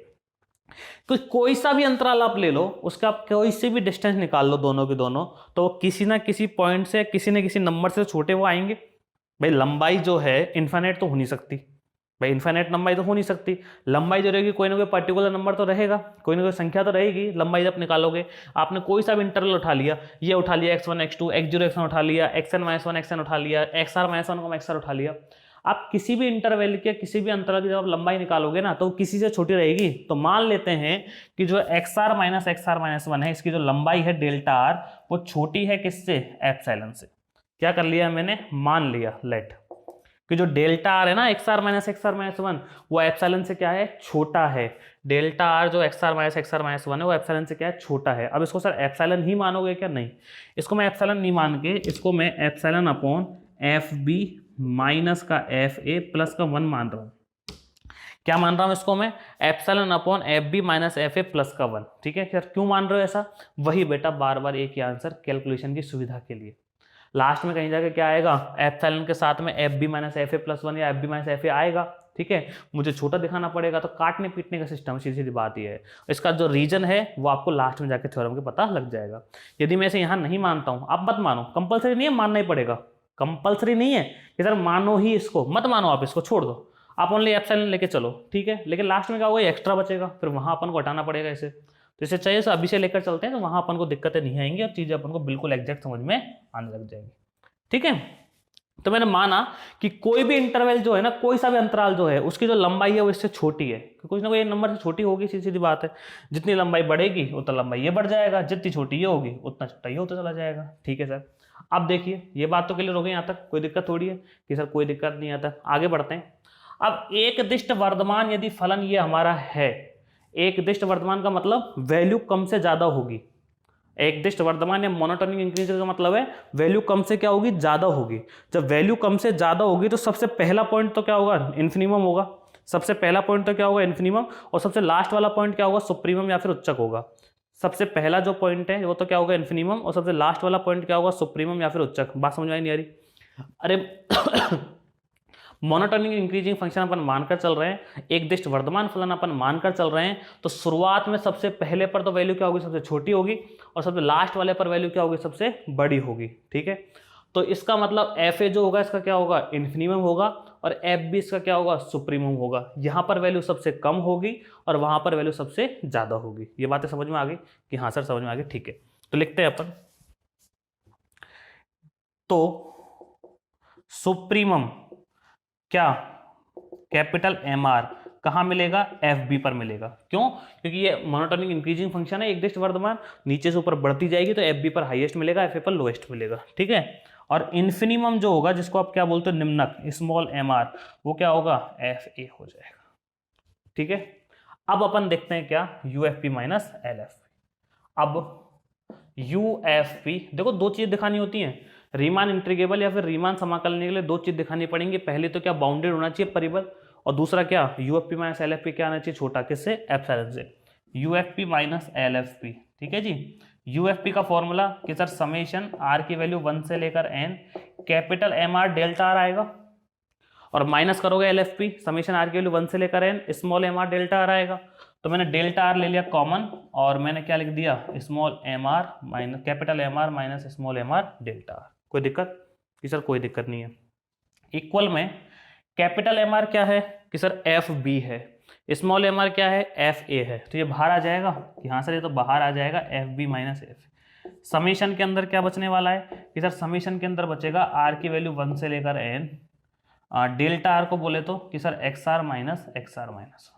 [SPEAKER 1] तो कोई सा भी अंतराल आप ले लो, उसका आप कोई से भी डिस्टेंस निकाल लो दोनों के दोनों, तो किसी ना किसी पॉइंट से किसी न किसी नंबर से छोटे वो आएंगे। भाई लंबाई जो है इन्फिनिट तो हो नहीं सकती, भाई इन्फिनिट लंबाई तो हो नहीं सकती, लंबाई जो रहेगी कोई ना कोई पर्टिकुलर नंबर तो रहेगा, कोई ना कोई संख्या तो रहेगी लंबाई जब निकालोगे। आपने कोई सा भी इंटरवल उठा लिया, ये उठा लिया x1 x2 x0 x1 उठा लिया, xn माइनस 1 xn उठा लिया, xr माइनस 1 xr उठा लिया, आप किसी भी इंटरवल के किसी भी अंतराल की जब आप लंबाई निकालोगे ना तो किसी से छोटी रहेगी। तो मान लेते हैं कि जो XR माइनस XR-1 है, इसकी जो लंबाई है डेल्टा आर वो छोटी है किससे, एप्सिलॉन से। क्या कर लिया मैंने, मान लिया लेट कि जो डेल्टा आर है ना XR माइनस XR-1 वो एप्सिलॉन से क्या है, छोटा है। डेल्टा आर जो XR माइनस XR-1 है वो एप्सिलॉन से क्या है, छोटा है। अब इसको सर एप्सिलॉन ही मानोगे क्या, नहीं, इसको मैं एप्सिलॉन नहीं मान के इसको मैं एप्सिलॉन अपॉन FB माइनस का FA प्लस का 1 मान रहा हूं। क्या मान रहा हूं इसको मैं, epsilon upon FB minus FA plus का 1, ठीक है। फिर क्यों मान रहे हो ऐसा, वही बेटा बार बार एक ही आंसर कैलकुलेशन की सुविधा के लिए। लास्ट में कहीं जाके क्या आएगा, एप्सिलॉन के साथ में FB माइनस FA प्लस 1 या FB माइनस FA आएगा, ठीक है। मुझे छोटा दिखाना पड़ेगा, तो काटने पीटने का सिस्टम, सीधी सीधी बात ये है। इसका जो रीजन है वो आपको लास्ट में जाके थ्योरम के पता लग जाएगा। यदि मैं इसे यहाँ नहीं मानता हूँ, आप मत मानो, कंपलसरी नहीं है, मानना ही पड़ेगा, कंपलसरी नहीं है कि सर मानो ही इसको, मत मानो, आप इसको छोड़ दो, आप ओनली एप्सिलॉन लेके चलो, ठीक है। लेकिन लास्ट में क्या होगा, एक्स्ट्रा बचेगा, फिर वहां अपन को हटाना पड़ेगा इसे। तो इसे चाहिए अभी से लेकर चलते हैं, तो वहां अपन को दिक्कतें नहीं आएंगी और चीजें अपन को बिल्कुल एग्जैक्ट समझ में आने लग जाएंगी, ठीक है। तो मैंने माना कि कोई भी इंटरवल जो है ना, कोई सा भी अंतराल जो है, उसकी जो लंबाई है वो इससे छोटी है, कुछ ना कोई नंबर से छोटी होगी, सीधी सीधी बात है। जितनी लंबाई बढ़ेगी उतना लंबाई ये बढ़ जाएगा, जितनी छोटी ये होगी उतना छोटा ये होता चला जाएगा। ठीक है सर, अब देखिए ये बात तो क्लियर हो गई, यहाँ तक कोई दिक्कत थोड़ी है कि सर कोई दिक्कत नहीं आता। आगे बढ़ते हैं। अब एक दिष्ट वर्धमान यदि फलन ये हमारा है, एक दिष्ट वर्धमान का मतलब वैल्यू कम से ज्यादा होगी। एक दिष्ट वर्धमान या मोनोटोनिक इंक्रीज का मतलब है वैल्यू कम से क्या होगी, ज्यादा होगी। जब वैल्यू कम से ज्यादा होगी तो सबसे पहला पॉइंट तो क्या होगा, इन्फिनिमम होगा। सबसे पहला पॉइंट तो क्या होगा, इन्फिनिमम, और सबसे लास्ट वाला पॉइंट क्या होगा, सुप्रीमम या फिर उच्चक होगा। सबसे पहला जो पॉइंट है वो तो क्या होगा, इन्फिनिमम, और सबसे लास्ट वाला पॉइंट क्या होगा, सुप्रीमम या फिर उच्चक। बात समझ में आई नहीं आ रही? अरे मोनोटोनिक इंक्रीजिंग फंक्शन अपन मानकर चल रहे हैं, एक दिष्ट वर्धमान फलन अपन मानकर चल रहे हैं, तो शुरुआत में सबसे पहले पर तो वैल्यू क्या होगी, सबसे छोटी होगी, और सबसे लास्ट वाले पर वैल्यू क्या होगी, सबसे बड़ी होगी। ठीक है, तो इसका मतलब एफ ए जो होगा इसका क्या होगा, इन्फिनिमम होगा, और एफ बी इसका क्या होगा, सुप्रीमम होगा। यहां पर वैल्यू सबसे कम होगी और वहां पर वैल्यू सबसे ज्यादा होगी। ये बातें समझ में आ गई कि हाँ सर समझ में आ गई? ठीक है, तो लिखते हैं अपन, तो सुप्रीमम क्या, कैपिटल एम आर कहां मिलेगा, एफ बी पर मिलेगा। क्यों? क्योंकि ये मोनोटोनिक इंक्रीजिंग फंक्शन है, एक दिष्ट वर्धमान, नीचे से ऊपर बढ़ती जाएगी तो एफ बी पर हाईएस्ट मिलेगा, एफ ए पर लोएस्ट मिलेगा। ठीक है, और इन्फिनिमम जो होगा, जिसको आप क्या बोलते हो, निम्नक, स्मॉल एम आर, वो क्या होगा, एफ ए हो जाएगा। ठीक है, अब अपन देखते हैं क्या, U F P minus L F P. अब यू एफ पी, देखो दो चीज दिखानी होती हैं, रीमान इंटीग्रेबल या फिर रीमान समाकलन के लिए दो चीज दिखानी पड़ेंगी। पहले तो क्या, बाउंडेड होना चाहिए परिबल, और दूसरा क्या, U F P minus L F P क्या आना चाहिए, छोटा, किससे, एप्सिलॉन से। U F P minus L F P, ठीक है जी। यू एफ पी का फॉर्मूला कि सर समेशन आर की वैल्यू 1 से लेकर N, capital M R delta R आएगा, और माइनस करोगे L F P, summation R की वैल्यू 1 से लेकर N, small M R delta R आएगा। तो मैंने डेल्टा आर ले लिया कॉमन, और मैंने क्या लिख दिया, small M R minus capital M R minus small M R delta R. कोई दिक्कत कि सर कोई दिक्कत नहीं है। इक्वल में कैपिटल एम आर क्या है कि सर एफ बी है, स्मॉल एम आर क्या है, एफ ए है, तो ये बाहर आ जाएगा कि हाँ सर ये तो बाहर आ जाएगा, F B minus F. Summation के अंदर क्या बचने वाला है कि सर समीशन के अंदर बचेगा आर की वैल्यू 1 से लेकर एन, डेल्टा आर को बोले तो कि sir X R minus X R minus,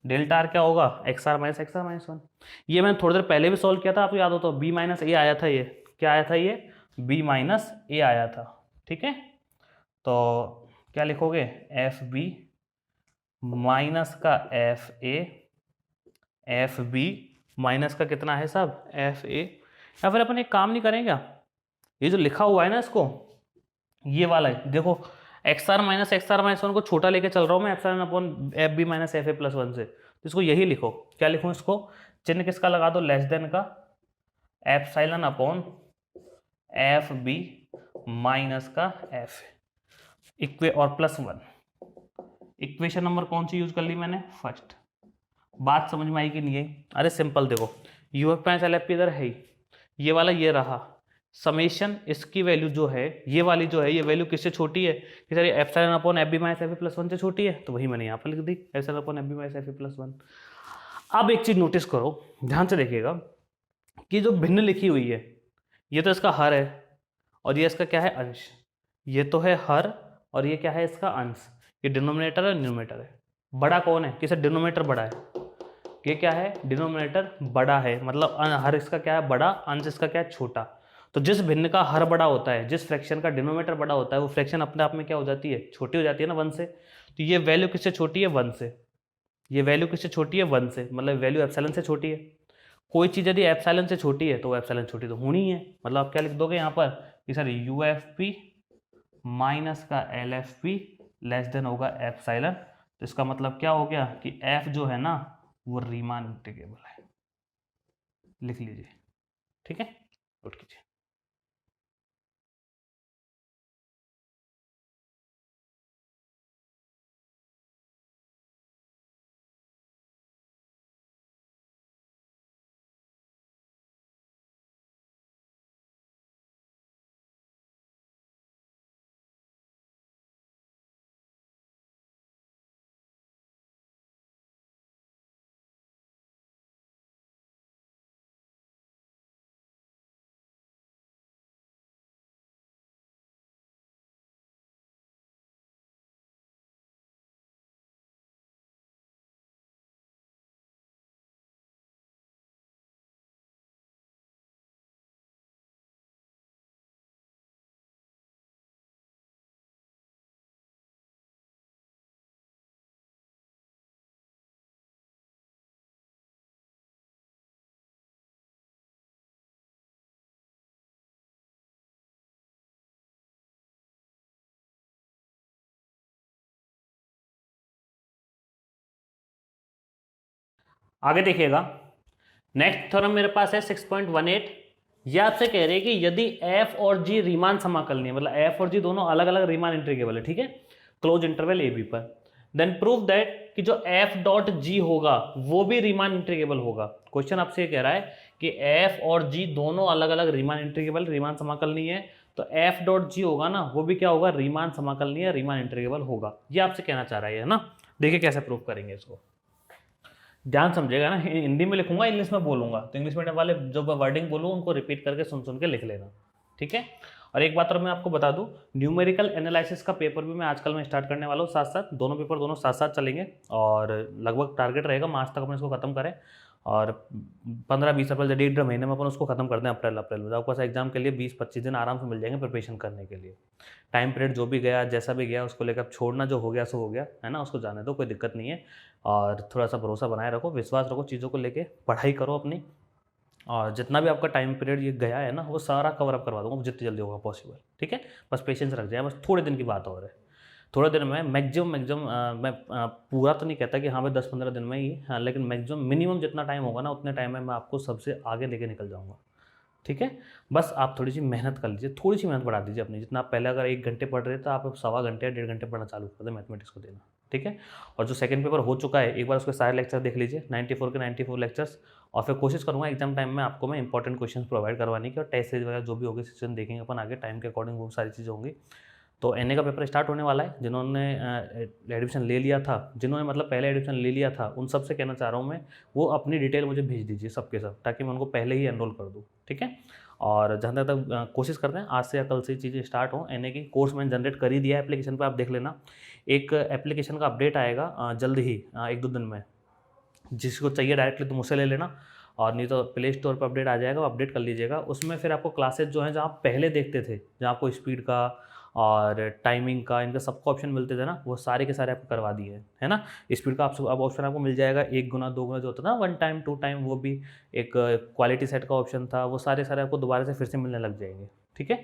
[SPEAKER 1] delta R क्या होगा, एक्स आर माइनस 1। ये मैंने थोड़ी देर पहले भी सॉल्व किया था, आपको याद हो तो, बी माइनस ए आया था, ये क्या आया था, ये बी माइनस ए आया था। ठीक है, तो क्या लिखोगे, एफ बी माइनस का F A, F B minus का कितना है साहब, एफ ए। या फिर अपन एक काम नहीं करें क्या, ये जो लिखा हुआ है ना इसको, ये वाला है देखो, एक्स आर माइनस 1 को छोटा लेके चल रहा हूं मैं, epsilon upon F B minus F A plus 1 से, तो इसको यही लिखो। क्या लिखूं इसको, चिन्ह किसका लगा दो, लेस देन का, epsilon upon F B minus का एफ इक्वे और प्लस 1। इक्वेशन नंबर कौन सी यूज कर ली मैंने, फर्स्ट। बात समझ में आई कि नहीं आई? अरे सिंपल देखो, U F minus L F P इधर है ही, ये वाला ये रहा, समेशन इसकी वैल्यू जो है, ये वाली जो है, ये वैल्यू किससे छोटी है कि सर ये epsilon upon F B minus F A plus 1 से छोटी है, तो वही मैंने यहाँ पर लिख दी, epsilon upon F B minus F A plus 1। अब एक चीज नोटिस करो, ध्यान से देखिएगा, कि जो भिन्न लिखी हुई है, ये तो इसका हर है, और ये इसका क्या है, अंश। ये तो है हर, और ये क्या है, इसका अंश। ये डिनोमिनेटर है, न्यूमरेटर है। बड़ा कौन है कि सर डिनोमिनेटर बड़ा है, ये क्या है, डिनोमिनेटर बड़ा है, मतलब हर इसका क्या है, बड़ा, अंश इसका क्या है, छोटा। तो जिस भिन्न का हर बड़ा होता है, जिस फ्रैक्शन का डिनोमिनेटर बड़ा होता है, वो फ्रैक्शन अपने आप में क्या हो जाती है, छोटी हो जाती है ना 1 से। तो ये वैल्यू किससे छोटी है, 1 से। ये वैल्यू किससे छोटी है, 1 से, मतलब वैल्यू एप्सिलॉन से छोटी है। कोई चीज़ यदि एप्सिलॉन से छोटी है तो वो एप्सिलॉन छोटी तो होनी ही है, मतलब आप क्या लिख दोगे यहाँ पर कि sir U F P minus का L F P less than होगा एप्सिलॉन। तो इसका मतलब क्या हो गया कि एफ जो है ना वो रीमान इंटीग्रेबल है, लिख लीजिए। ठीक है, नोट कीजिए। आगे देखिएगा, नेक्स्ट थ्योरम मेरे पास है 6.18। ये आपसे कह रहे हैं कि यदि f और g रीमान समाकलनीय है, मतलब f और g दोनों अलग अलग रीमान इंटीग्रेबल है, ठीक है, क्लोज इंटरवल ए बी पर, देन प्रूव दैट कि जो f डॉट g होगा वो भी रीमान इंटीग्रेबल होगा। क्वेश्चन आपसे ये कह रहा है कि f और g दोनों अलग अलग रीमान इंटीग्रेबल, रीमान समाकलनीय है, तो f डॉट g होगा ना, वो भी क्या होगा, रीमान समाकलनीय, रीमान इंटीग्रेबल होगा। ये आपसे कहना चाह रहा है ना। देखिए कैसे प्रूव करेंगे इसको, ध्यान समझेगा ना, हिंदी में लिखूंगा, इंग्लिश में बोलूंगा, तो इंग्लिश मीडियम वाले जो वर्डिंग बोलूँ उनको रिपीट करके सुन सुन के लिख लेना, ठीक है। और एक बात और मैं आपको बता दूं, न्यूमेरिकल एनालिसिस का पेपर भी मैं आजकल में स्टार्ट करने वाला हूँ, साथ साथ दोनों पेपर दोनों साथ साथ चलेंगे, और लगभग टारगेट रहेगा मार्च तक अपन इसको खत्म करें, और 15-20 अप्रैल, 1.5 महीने में अपन उसको खत्म कर दें, अप्रैल में। आपको एग्जाम के लिए 20-25 दिन आराम से मिल जाएंगे प्रिपरेशन करने के लिए। टाइम पीरियड जो भी गया, जैसा भी गया, उसको लेकर छोड़ना जो हो गया सो हो गया है ना, उसको जाने दो, कोई दिक्कत नहीं है। और थोड़ा सा भरोसा बनाए रखो, विश्वास रखो चीज़ों को लेके, पढ़ाई करो अपनी, और जितना भी आपका टाइम पीरियड ये गया है ना, वो सारा कवर अप करवा दूंगा जितनी जल्दी होगा पॉसिबल, ठीक है। बस पेशेंस रख जाए, बस थोड़े दिन की बात और है, थोड़े दिन में मैक्सिमम मैं पूरा तो नहीं कहता कि हाँ भाई 10-15 दिन में ही, हाँ, लेकिन मैक्सिमम मिनिमम जितना टाइम होगा ना, उतने टाइम में मैं आपको सबसे आगे लेके निकल जाऊँगा, ठीक है। बस आप थोड़ी सी मेहनत कर लीजिए, थोड़ी सी मेहनत बढ़ा दीजिए अपनी, जितना आप पहले अगर 1 घंटे पढ़ रहे थे, आप सवा घंटे या 1.5 घंटे पढ़ना चालू कर दें मैथमेटिक्स को देना, ठीक है। और जो सेकंड पेपर हो चुका है, एक बार उसके सारे लेक्चर देख लीजिए, 94 के 94 लेक्चर्स, और फिर कोशिश करूँगा एग्जाम टाइम में आपको मैं इंपॉर्टेंट क्वेश्चन प्रोवाइड करवाने की, और टेस्ट सीरीज वगैरह जो भी होगी सेशन देखेंगे अपन आगे, टाइम के अकॉर्डिंग वो सारी चीज़ें होंगी। तो एनए का पेपर स्टार्ट होने वाला है, जिन्होंने एडमिशन ले लिया था, जिन्होंने मतलब पहले एडमिशन ले लिया था, उन सब से कहना चाह रहा हूँ मैं, वो अपनी डिटेल मुझे भेज दीजिए सबके सब, ताकि मैं उनको पहले ही एनरोल कर दूँ, ठीक है। और जहाँ तक कोशिश करते हैं आज से या कल से चीज़ें स्टार्ट हों। एनए की कोर्स मैंने जनरेट कर ही दिया है एप्लीकेशन पर, आप देख लेना। एक एप्लीकेशन का अपडेट आएगा जल्द ही, 1-2 दिन में, जिसको चाहिए डायरेक्टली तो मुझसे ले लेना, और नहीं तो प्ले स्टोर पर अपडेट आ जाएगा, वो अपडेट कर लीजिएगा। उसमें फिर आपको क्लासेज जो हैं, जहाँ आप पहले देखते थे, जहाँ आपको स्पीड का और टाइमिंग का, इनका सबको ऑप्शन मिलते थे ना, वो सारे के सारे आपको करवा दिए हैं, है ना। स्पीड का अब ऑप्शन आपको मिल जाएगा 1 गुना 2 गुना जो होता था ना, 1 टाइम 2 टाइम, वो भी एक क्वालिटी सेट का ऑप्शन था, वो सारे आपको दोबारा से फिर से मिलने लग जाएंगे, ठीक है।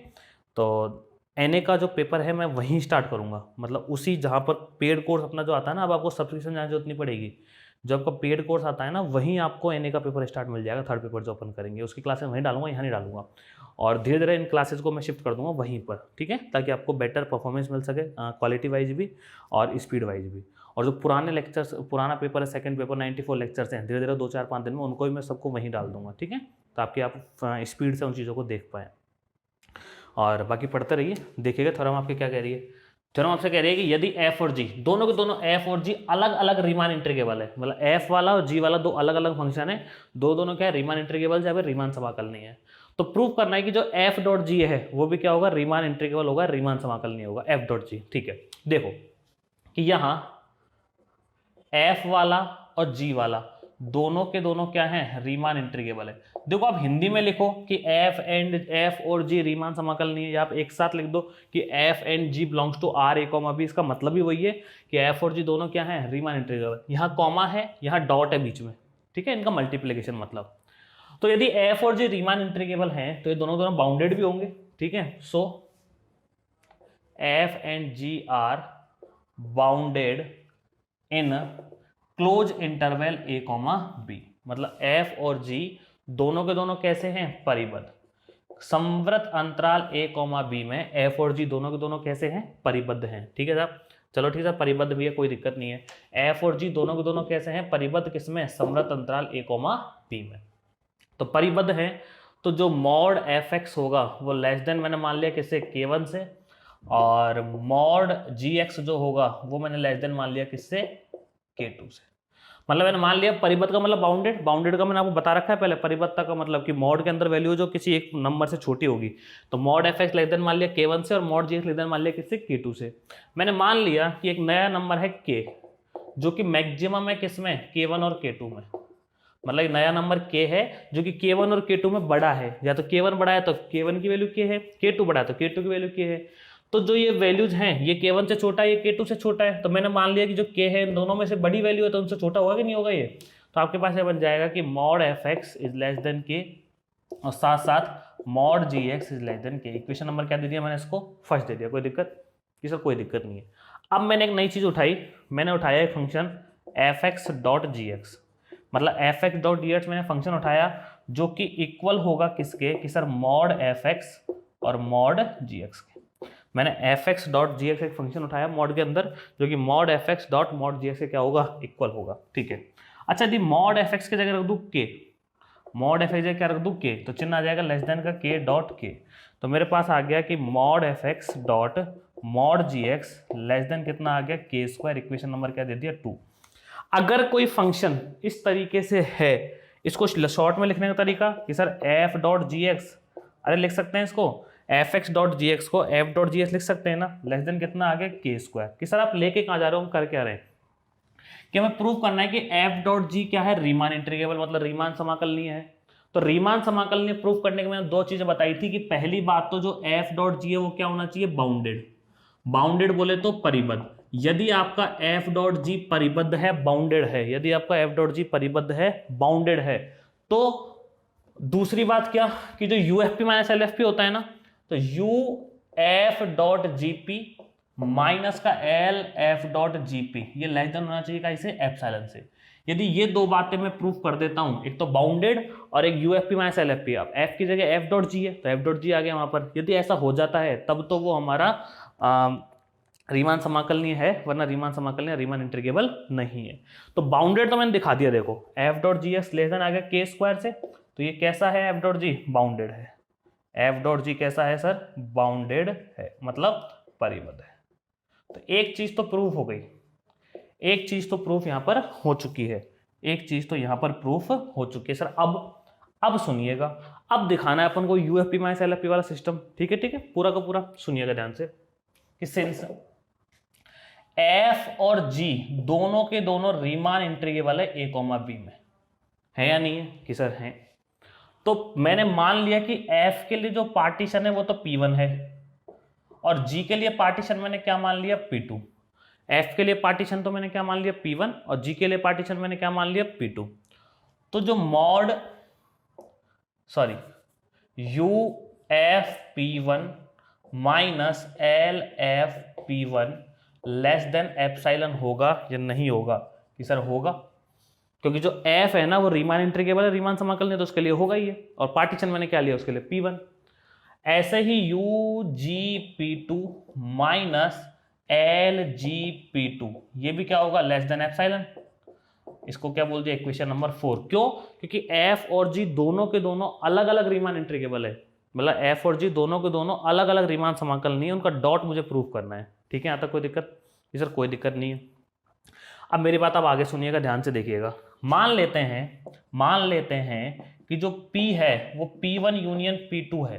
[SPEAKER 1] तो एनए का जो पेपर है मैं वहीं स्टार्ट करूँगा, मतलब उसी जहाँ पर पेड कोर्स अपना जो आता है ना, अब आपको सब्सक्रिप्शन जाने जरूरत नहीं पड़ेगी, जो आपका पेड कोर्स आता है ना, वहीं आपको एनए का पेपर स्टार्ट मिल जाएगा। थर्ड पेपर जो ओपन करेंगे उसकी क्लासेस वहीं डालूंगा, यहाँ नहीं डालूंगा, और धीरे धीरे इन क्लासेस को मैं शिफ्ट कर दूंगा वहीं पर, ठीक है, ताकि आपको बेटर परफॉर्मेंस मिल सके, क्वालिटी वाइज भी और स्पीड वाइज भी। और जो पुराने लेक्चर्स, पुराना पेपर है, सेकंड पेपर 94 लेक्चर्स हैं, धीरे धीरे 2-4-5 दिन में उनको भी मैं सबको वहीं डाल दूंगा, ठीक है, ताकि आप स्पीड से उन चीज़ों को देख पाएँ। और बाकी पढ़ते रहिए, देखिएगा थ्योरम आपकी क्या कह रही है। थ्योरम आपसे कह रही है कि यदि f और g दोनों के दोनों f और g अलग अलग रीमान इंटीग्रेबल है, मतलब f वाला और g वाला दो अलग अलग फंक्शन है, दोनों क्या है, रीमान इंटीग्रेबल या फिर रीमान समाकलनीय है, तो प्रूव करना है कि जो f डॉट g है वो भी क्या होगा, रीमान इंटीग्रेबल होगा, रीमान समाकलनीय होगा, f डॉट g, ठीक है। देखो कि यहाँ f वाला और g वाला दोनों के दोनों क्या है, रीमान इंटीग्रेबल है। देखो आप हिंदी में लिखो कि f और g रीमान समाकलनीय है, या आप एक साथ लिख दो कि f and g belongs to r a comma b, इसका मतलब भी वही है कि f और g दोनों क्या है, रीमान इंटीग्रेबल। यहाँ कॉमा है, यहाँ डॉट है बीच में, ठीक है, इनका मल्टीप्लीकेशन मतलब। तो यदि f और g रीमान इंटीग्रेबल हैं, तो ये दोनों दोनों बाउंडेड भी होंगे, ठीक है। So f and g are bounded in close interval a comma b, मतलब f और g दोनों के दोनों कैसे हैं, परिबद्ध। संवृत अंतराल a कॉमा b में f और g दोनों के दोनों कैसे हैं, परिबद्ध हैं, ठीक है साहब। चलो ठीक है, परिबद्ध भी है, कोई दिक्कत नहीं है। f और g दोनों के दोनों कैसे हैं, परिबद्ध, किसमें, संवृत अंतराल a कॉमा b में। तो परिबद्ध है, तो जो मॉड fx होगा वो लेस देन मैंने मान लिया किससे, k1 से, और मॉड gx जो होगा वो मैंने लेस देन मान लिया किससे, k2 से। मतलब मैंने मान लिया परिबद्ध का मतलब बाउंडेड, बाउंडेड का मैंने आपको बता रखा है पहले, परिबद्धता का मतलब कि मॉड के अंदर वैल्यू जो किसी एक नंबर से छोटी होगी, तो मॉड fx लेस देन मान लिया k1 से, और मॉड gx लेस देन मान लिया किससे, k2 से। मैंने मान लिया कि एक नया नंबर है k, जो कि मैक्सिमम है किसमें, k1 और k2 में, मतलब एक नया नंबर k है जो कि k1 और k2 में बड़ा है, या तो k1 बड़ा है तो k1 की वैल्यू k है, k2 बड़ा है तो k2 की वैल्यू k है। तो जो ये वैल्यूज हैं, ये k1 से छोटा है, ये k2 से छोटा है, तो मैंने मान लिया कि जो k है इन दोनों में से बड़ी वैल्यू है, तो उनसे छोटा होगा कि नहीं होगा ये। तो आपके पास ये बन जाएगा कि mod fx is less then k, और साथ साथ mod gx is less then k। Equation number क्या दे दिया मैंने, इसको फर्स्ट दे दिया, कोई दिक्कत, किसी कोई दिक्कत नहीं है। अब मैंने एक नई चीज उठाई, मैंने उठाया एक फंक्शन fx डॉट gx। मतलब F x dot D x मैंने फंक्शन उठाया जो कि इक्वल होगा किसके, कि सर मॉड एफ एक्स और मॉड जी एक्स के। मैंने F x dot G x एक फंक्शन उठाया मॉड के अंदर जो कि mod F x dot mod जी एक्स के क्या होगा, इक्वल होगा। ठीक है, अच्छा यदि मॉड एफ एक्स की जगह रख दूं के, मॉड एफ एक्स क्या रख दूं के, तो चिन्ह आ जाएगा लेस देन का के डॉट के। तो मेरे पास आ गया कि mod F x dot mod जी एक्स लेस देन कितना आ गया, के स्क्वायर। इक्वेशन नंबर क्या दे दिया, 2। अगर कोई फंक्शन इस तरीके से है, इसको शॉर्ट में लिखने का तरीका कि sir F dot G x, अरे लिख सकते हैं इसको F x dot G x को एफ डॉट जी एक्स लिख सकते हैं ना, लेस देन कितना आ गया, के स्क्वायर। कि सर आप लेके कहाँ जा रहे हो, हम कर क्या रहे हैं, कि हमें प्रूव करना है कि एफ डॉट जी क्या है, रीमान इंटीग्रेबल, मतलब रीमान समाकलनीय है। तो रीमान समाकलनीय प्रूव करने के मैंने 2 चीजें बताई थी कि पहली बात तो जो एफ डॉट जी है वो क्या होना चाहिए, बाउंडेड। बाउंडेड बोले तो परिबद्ध। यदि आपका एफ डॉट जी परिबद्ध है, बाउंडेड है, यदि आपका एफ डॉट जी परिबद्ध है, बाउंडेड है, तो दूसरी बात क्या कि जो यूएफपी माइनस एलएफपी होता है ना, तो you F dot GP minus का एल एफ डॉट जीपी ये लेस देन होना चाहिए इसे एप्सिलॉन से। यदि ये 2 बातें मैं प्रूफ कर देता हूं, एक तो बाउंडेड और एक यूएफपी माइनस एलएफपी, अब एफ की जगह एफ डॉट जी है तो एफ डॉट जी आ गया वहां पर। यदि ऐसा हो जाता है तब तो वो हमारा रीमान समाकलनीय है, वरना रीमान समाकलनीय रीमान इंटीग्रेबल नहीं है। तो बाउंडेड तो मैंने दिखा दिया, देखो F dot G X less than आ गया के स्क्वायर से, तो ये कैसा है, एफ डॉट जी बाउंडेड है। एफ डॉट जी कैसा है सर, बाउंडेड है, मतलब परिबद्ध है। तो एक चीज तो प्रूफ हो गई, एक चीज तो प्रूफ यहां पर हो चुकी है, एक चीज तो यहां पर प्रूफ हो चुकी है सर। अब सुनिएगा, अब दिखाना है अपन को यूएफपी माइनस एलएफपी वाला सिस्टम। ठीक है, ठीक है, पूरा का पूरा सुनिएगा ध्यान से कि सिंस एफ और जी दोनों के दोनों रीमान इंटीग्रेबल है ए कॉमा बी में, है या नहीं है, कि सर है। तो मैंने मान लिया कि एफ के लिए जो पार्टीशन है वो तो P1 है, और जी के लिए पार्टीशन मैंने क्या मान लिया, P2। एफ के लिए पार्टीशन तो मैंने क्या मान लिया, P1, और जी के लिए पार्टीशन मैंने क्या मान लिया, P2। तो जो mod U F P1 minus L F P1 less than epsilon होगा या नहीं होगा, कि सर होगा, क्योंकि जो एफ है ना वो रीमान इंटीग्रेबल है, रीमान समाकल नहीं, तो उसके लिए होगा ही है, और पार्टीशन मैंने क्या लिया उसके लिए, P1। ऐसे ही U G P2 minus L G P2 ये भी क्या होगा, लेस देन एप्सिलॉन। इसको क्या बोल दिया, इक्वेशन नंबर 4। क्यों, क्योंकि एफ और जी दोनों के दोनों अलग अलग रीमान इंटीग्रेबल है, मतलब एफ और जी दोनों के दोनों अलग अलग रीमान समाकल नहीं है, उनका डॉट मुझे प्रूफ करना है। ठीक है, यहाँ तक कोई दिक्कत, सर कोई दिक्कत नहीं है। अब मेरी बात आप आगे सुनिएगा, ध्यान से देखिएगा। मान लेते हैं कि जो P है वो P1 यूनियन P2 है।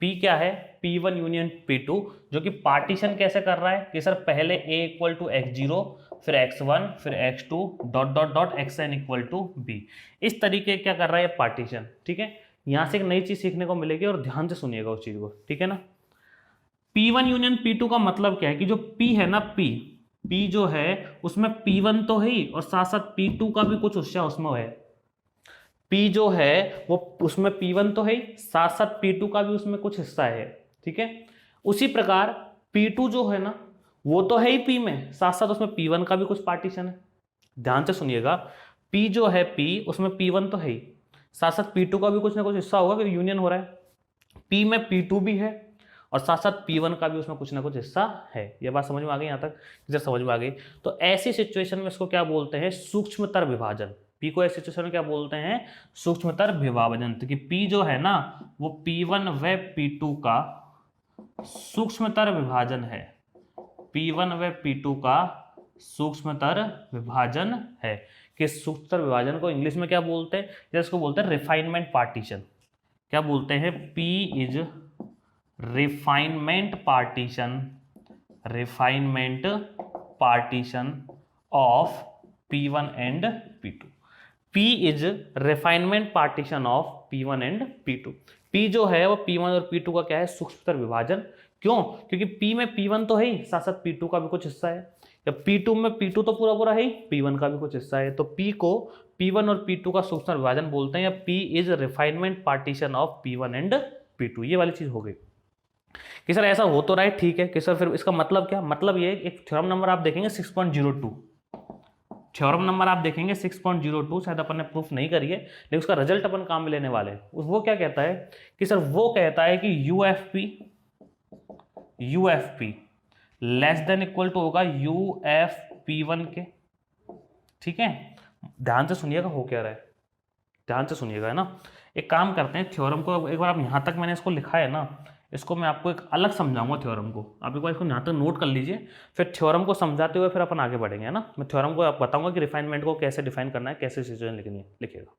[SPEAKER 1] P क्या है, P1 यूनियन P2, जो कि पार्टीशन कैसे कर रहा है कि सर पहले A इक्वल टू x0 फिर x1 फिर x2 dot dot dot xn equal to b, इस तरीके क्या कर रहा है पार्टीशन। ठीक है, यहां से एक नई चीज सीखने को मिलेगी और ध्यान से सुनिएगा उस चीज को। ठीक है ना, P1 यूनियन P2 का मतलब क्या है कि जो P है ना, P जो है उसमें P1 तो है ही, और साथ साथ P2 का भी कुछ हिस्सा उसमें है। P जो है वो उसमें P1 तो है ही, साथ साथ P2 का भी उसमें कुछ हिस्सा है। ठीक है, उसी प्रकार P2 जो है ना वो तो है ही P में, साथ साथ उसमें P1 का भी कुछ पार्टीशन है। ध्यान से सुनिएगा, P जो है P उसमें P1 तो है ही, साथ साथ P2 का भी कुछ ना कुछ हिस्सा होगा कि यूनियन हो रहा है। P में P2 भी है और साथ साथ P1 का भी उसमें कुछ ना कुछ हिस्सा है। ये बात समझ में आ गई, यहाँ तक जब समझ में आ गई तो ऐसी सिचुएशन में इसको क्या बोलते हैं, सूक्ष्मतर विभाजन। P को ऐसी सिचुएशन में क्या बोलते हैं, सूक्ष्मतर विभाजन। तो कि P जो है ना वो P1 व P2 का सूक्ष्मतर विभाजन है, P1 व P2 का सूक्ष्मतर विभाजन है। कि सूक्ष्मतर विभाजन को इंग्लिश में क्या बोलते हैं, इसको बोलते हैं रिफाइनमेंट पार्टीशन। क्या बोलते हैं, P is refinement partition of P1 and P2। P is refinement partition of P1 and P2। P जो है वो P1 और P2 का क्या है, सूक्ष्मतर विभाजन। क्यों, क्योंकि P में P1 तो है ही, साथ साथ P2 का भी कुछ हिस्सा है, या P2 में P2 तो पूरा पूरा है ही, P1 का भी कुछ हिस्सा है। तो P को P1 और P2 का सूक्ष्मतर विभाजन बोलते हैं, या P is refinement partition of P1 and P2। ये वाली चीज हो गई कि सर ऐसा हो तो रहा है, ठीक है, कि सर फिर इसका मतलब क्या, मतलब ये एक थ्योरम नंबर आप देखेंगे 6.02, थ्योरम नंबर आप देखेंगे 6.02, शायद अपन ने प्रूफ नहीं करी है, लेकिन उसका रिजल्ट अपन काम में लेने वाले हैं। वो क्या कहता है कि सर वो कहता है कि UFP less than equal to होगा यूएफपी1 के। ठीक है, ध्यान से सुनिएगा हो क्या रहा है, ध्यान से सुनिएगा, है ना। एक काम करते हैं, थ्योरम को एक बार आप यहां तक मैंने इसको लिखा है ना, इसको मैं आपको एक अलग समझाऊंगा थ्योरम को, आप एक बार इसको यहाँ तक नोट कर लीजिए, फिर थ्योरम को समझाते हुए फिर अपन आगे बढ़ेंगे, है ना। मैं थ्योरम को आप बताऊंगा कि रिफाइनमेंट को कैसे डिफाइन करना है, कैसे सिचुएशन लिखनी है, लिखिएगा।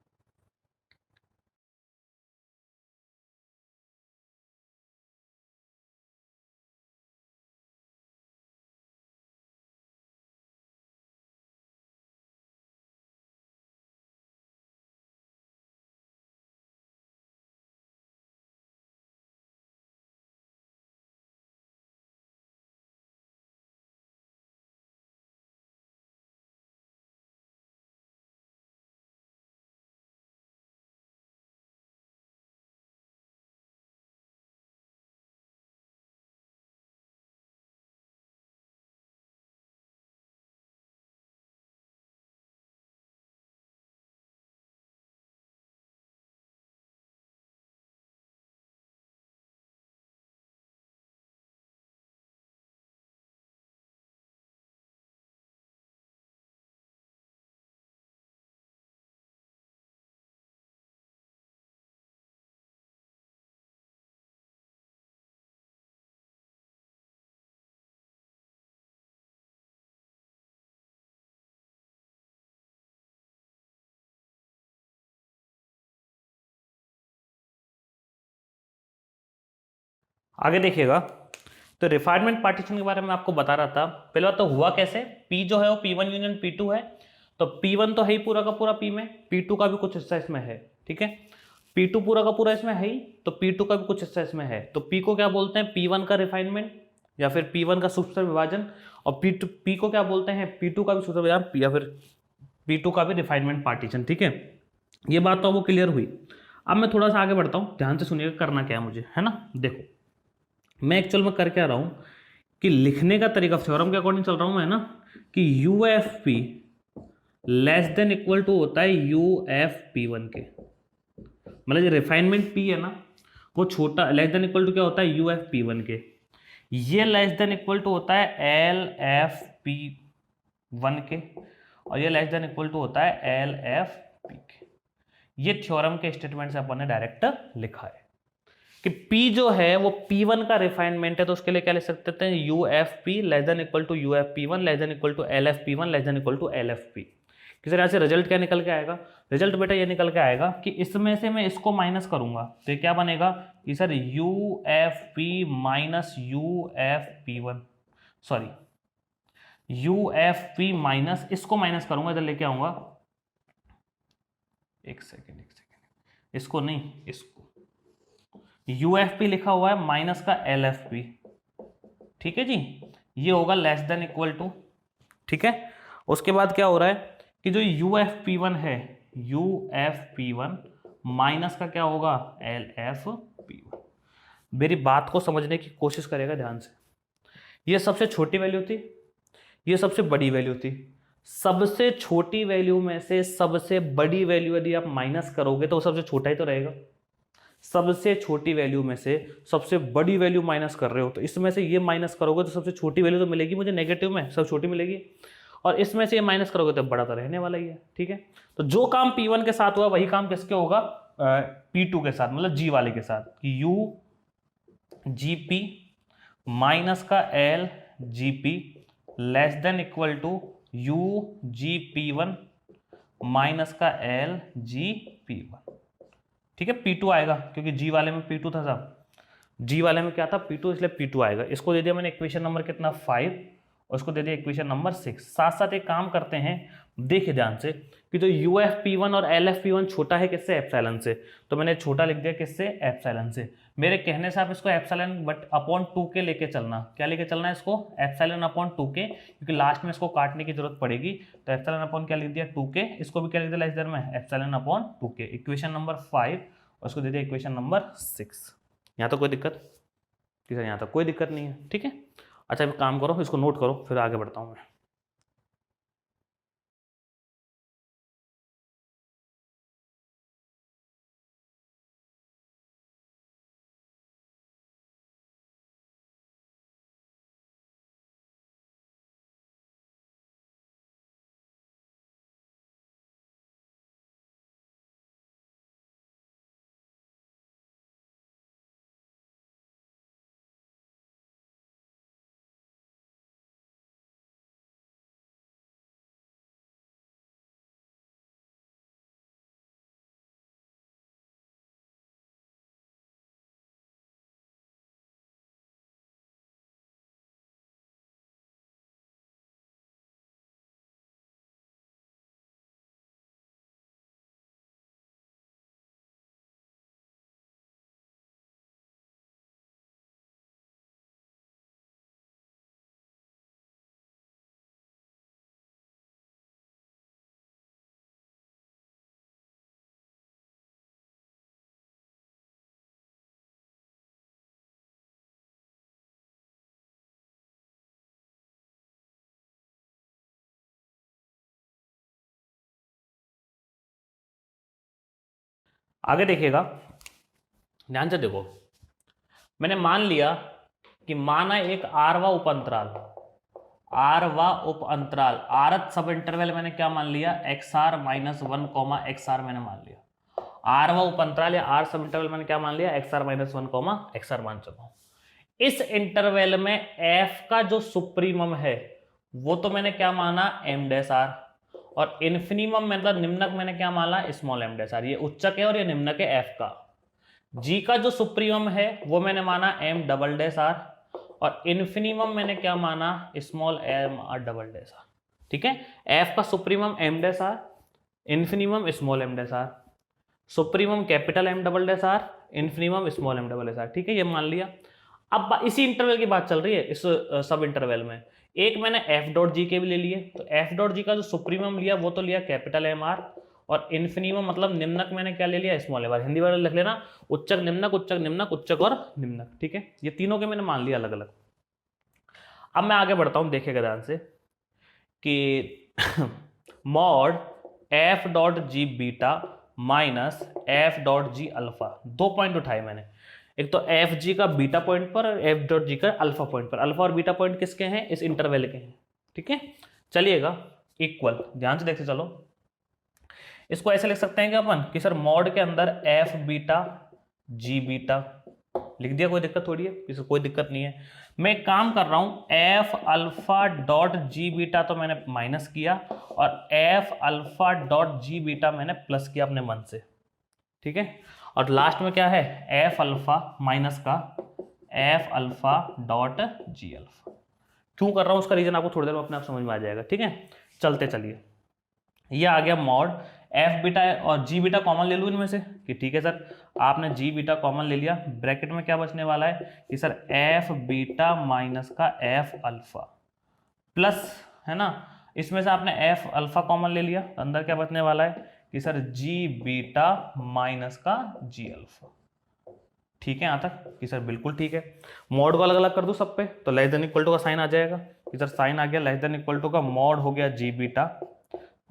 [SPEAKER 1] आगे देखिएगा, तो रिफाइनमेंट पार्टीशन के बारे में आपको बता रहा था। पहले बात तो हुआ कैसे, P जो है वो P1 यूनियन P2 है, तो P1 तो है ही पूरा का पूरा P में, P2 का भी कुछ हिस्सा इसमें है। ठीक है, P2 पूरा का पूरा इसमें है ही, तो P2 का भी कुछ हिस्सा इसमें है। तो P को क्या बोलते हैं, P1 का रिफाइनमेंट या फिर P1 का सूक्ष्म विभाजन, और P को क्या बोलते हैं, P2 का भी सूक्ष्म विभाजन या फिर P2 का भी रिफाइनमेंट पार्टीशन। ठीक है, ये बात तो वो क्लियर हुई। अब मैं थोड़ा सा आगे बढ़ता हूँ, ध्यान से सुनिएगा करना क्या है मुझे, है ना। देखो मैं एक्चुअल में कर क्या रहा हूँ कि लिखने का तरीका थ्योरम के अकॉर्डिंग चल रहा हूँ मैं, ना, कि UFP less than equal to होता है यूएफपी1 के, मतलब जो रिफाइनमेंट पी है ना वो छोटा, लेस देन इक्वल टू क्या होता है यूएफपी1 के, ये लेस देन इक्वल टू होता है एलएफपी1 के, और ये लेस देन इक्वल टू होता है एलएफपी के। ये थ्योरम के स्टेटमेंट से अपन ने डायरेक्ट लिखा है कि P जो है वो P1 का रिफाइनमेंट है, तो उसके लिए क्या लिख सकते हैं, UFP less than equal to UFP1 less than equal to LFP1 less than equal to LFP। किस तरह से रिजल्ट क्या निकल के आएगा, रिजल्ट बेटा ये निकल के आएगा कि इसमें से मैं इसको माइनस करूंगा तो ये क्या बनेगा कि sir UFP minus UFP1, sorry UFP minus, इसको माइनस करूंगा, इधर लेके आऊंगा, एक सेकेंड, इसको नहीं, इसको UFP लिखा हुआ है माइनस का LFP। ठीक है जी, ये होगा लेस देन इक्वल टू। ठीक है, उसके बाद क्या हो रहा है कि जो UFP1 है, UFP1 माइनस का क्या होगा LFP1। मेरी बात को समझने की कोशिश करेगा ध्यान से। ये सबसे छोटी वैल्यू थी, ये सबसे बड़ी वैल्यू थी। सबसे छोटी वैल्यू में से सबसे बड़ी वैल्यू यदि आप माइनस करोगे तो वो सबसे छोटा ही तो रहेगा। सबसे छोटी वैल्यू में से सबसे बड़ी वैल्यू माइनस कर रहे हो, तो इसमें से ये माइनस करोगे तो सबसे छोटी वैल्यू तो मिलेगी मुझे नेगेटिव में, सब छोटी मिलेगी, और इसमें से ये माइनस करोगे तो बड़ा तो रहने वाला ही है। ठीक है, तो जो काम P1 के साथ हुआ वही काम किसके होगा, P2 के साथ, मतलब G वाले के साथ, कि UGP माइनस का LGP less than equal to UGP1 minus का LGP1। ठीक है, P2 आएगा क्योंकि G वाले में P2 था साहब, G वाले में क्या था P2, इसलिए P2 आएगा। इसको दे दिया मैंने इक्वेशन नंबर कितना 5, और इसको दे दिया इक्वेशन नंबर 6। साथ साथ एक काम करते हैं, देखिए ध्यान से कि जो UFP1 और LFP1 छोटा है किससे, एप्सिलॉन से, तो मैंने छोटा लिख दिया किससे, एप्सिलॉन से। मेरे कहने से आप इसको एप्सिलॉन बट अपॉन 2 के लेके चलना, क्या लेके चलना है इसको, एप्सिलॉन अपॉन 2 के, क्योंकि लास्ट में इसको काटने की जरूरत पड़ेगी, तो एप्सिलॉन अपॉन क्या लिख दिया 2 के, इसको भी क्या लिख दिया लेस देन में एप्सिलॉन अपॉन 2 के, इक्वेशन नंबर 5, और उसको दे दिया इक्वेशन नंबर 6। यहाँ तो कोई दिक्कत, ठीक है, यहाँ तक कोई दिक्कत नहीं है। ठीक है, अच्छा काम करो, इसको नोट करो, फिर आगे बढ़ता हूँ मैं। आगे देखिएगा, ध्यान से देखो, मैंने मान लिया कि माना एक आरवा उप अंतराल, आरवा उप अंतराल, आरत सब इंटरवल मैंने क्या मान लिया, X R minus one comma X R मैंने मान लिया। आरवा उप अंतराल या आर सब इंटरवल मैंने क्या मान लिया, X R minus one comma X R मान चुका हूं। इस इंटरवल में एफ का जो सुप्रीमम है वो तो मैंने क्या माना, एम डैश आर, और इन्फिनिमम मतलब निम्नक मैंने क्या माना, स्मॉल एम डैश आर। ये उच्चक है और ये निम्नक है एफ का। जी का जो सुप्रीमम है वो मैंने माना एम डबल डैश आर, और इन्फिनिमम मैंने क्या माना, small M R double dash R. ठीक है, एफ का supremum M dash R, infimum small M dash R, supremum capital M double dash R, infimum small M double dash R. ठीक है, ये मान लिया। अब इसी इंटरवल की बात चल रही है, इस सब इंटरवल में एक मैंने एफ डॉट जी के भी ले लिए, तो एफ डॉट जी का जो सुप्रीमम लिया वो तो लिया कैपिटल एम आर, और इन्फिनिमम मतलब निम्नक मैंने क्या ले लिया, स्मॉल एम आर। हिंदी वाले लिख लेना, उच्चक निम्नक, उच्चक निम्नक, उच्चक और निम्नक। ठीक है, ये तीनों के मैंने मान लिया अलग अलग। अब मैं आगे बढ़ता हूं, देखिएगा ध्यान से कि मॉड एफ डॉट जी बीटा माइनस एफ डॉट जी अल्फा, दो पॉइंट उठाए मैंने, एक तो एफ जी का बीटा पॉइंट पर और एफ डॉट जी का अल्फा पॉइंट पर। अल्फा और बीटा पॉइंट किसके हैं, इस इंटरवल के हैं। ठीक है, चलिएगा, इक्वल, ध्यान से देखते चलो। इसको ऐसे लिख सकते हैं कि अपन कि सर मॉड के अंदर एफ बीटा जी बीटा लिख दिया, कोई दिक्कत थोड़ी है, इसको कोई दिक्कत नहीं है। मैं एक काम कर रहा हूं, F alpha dot G beta तो मैंने माइनस किया, और F alpha dot G beta मैंने प्लस किया अपने मन से। ठीक है, और लास्ट में क्या है, एफ अल्फा माइनस का F alpha dot G alpha. क्यों कर रहा हूं उसका रीजन आपको थोड़ी देर में अपने आप समझ में आ जाएगा। ठीक है, चलते चलिए, ये आ गया मॉड एफ बीटा और जी बीटा कॉमन ले लूं इनमें से, कि ठीक है सर आपने जी बीटा कॉमन ले लिया, ब्रैकेट में क्या बचने वाला है कि सर एफ बीटा माइनस का एफ अल्फा प्लस, है ना, इसमें से आपने एफ अल्फा कॉमन ले लिया, अंदर क्या बचने वाला है कि सर जी बीटा माइनस का जी अल्फा। ठीक है यहां तक कि सर बिल्कुल ठीक है। मॉड को अलग अलग कर दूं सब पे, तो लेस देन इक्वल टू का साइन आ जाएगा कि सर साइन आ गया लेस देन इक्वल टू का, मॉड हो गया G beta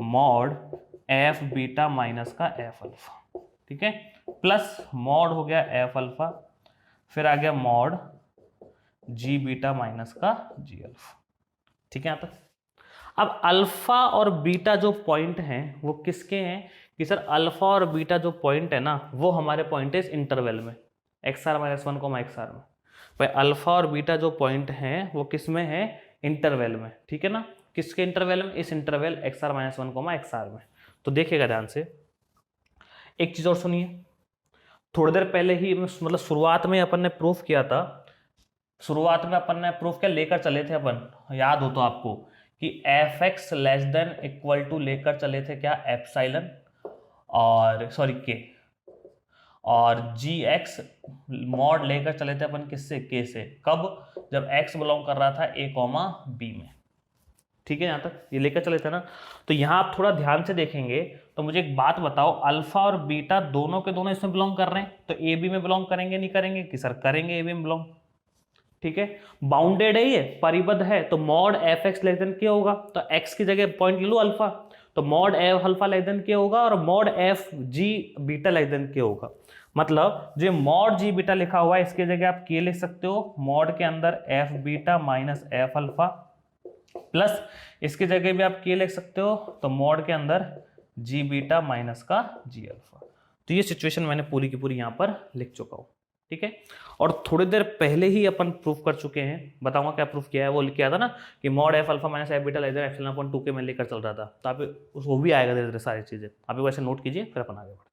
[SPEAKER 1] mod F beta minus का एफ अल्फा। ठीक है, प्लस मॉड हो गया एफ अल्फा, फिर आ गया मॉड जी बीटा माइनस का जी अल्फा। ठीक है यहां तक। अब अल्फा और बीटा जो पॉइंट हैं वो किसके हैं कि सर अल्फा और बीटा जो पॉइंट है ना वो हमारे पॉइंट है इस इंटरवल में, एक्स आर माइनस वन को एक्स आर में। भाई अल्फा और बीटा जो पॉइंट हैं वो किस में है, इंटरवल में। ठीक है ना, किसके इंटरवल में, इस interval X R minus one को एक्स आर में। तो देखिएगा ध्यान से, एक चीज और सुनिए, थोड़ी देर पहले ही मतलब शुरुआत में अपन ने प्रूफ किया था, शुरुआत में अपन ने प्रूफ क्या लेकर चले थे अपन, याद हो तो आपको कि F X less than equal to लेकर चले थे क्या, एप्सिलॉन और सॉरी के, और जी एक्स मॉड लेकर चले थे अपन किससे, के से, कब, जब एक्स बिलोंग कर रहा था ए कॉमा बी में। ठीक है, यहां तक ये लेकर चले थे ना। तो यहां आप थोड़ा ध्यान से देखेंगे तो मुझे एक बात बताओ, अल्फा और बीटा दोनों के दोनों इसमें बिलोंग कर रहे हैं, तो ए बी में बिलोंग करेंगे नहीं करेंगे, कि सर करेंगे ए बी में बिलोंग। ठीक है, बाउंडेड है ये, परिबद्ध है, तो mod F X less than क्या होगा, तो एक्स की जगह पॉइंट ले लो अल्फा, तो mod F alpha less than क्या होगा, और mod F G beta less than क्या होगा। मतलब जो मॉड जी बीटा लिखा हुआ है इसकी जगह आप के लिख सकते हो, मॉड के अंदर F beta minus F alpha, plus इसकी जगह भी आप के लिख सकते हो, तो मॉड के अंदर जी बीटा माइनस का जी अल्फा। तो ये सिचुएशन मैंने पूरी की पूरी यहां पर लिख चुका हूं। ठीक है, और थोड़ी देर पहले ही अपन प्रूफ कर चुके हैं, बताऊंगा क्या प्रूफ किया है, वो किया था ना कि mod F alpha minus F beta less than epsilon upon 2 के मैं लेकर चल रहा था, तो आप वो भी आएगा धीरे धीरे सारी चीजें, आप वैसे नोट कीजिए, फिर अपन आगे बढ़ते हैं।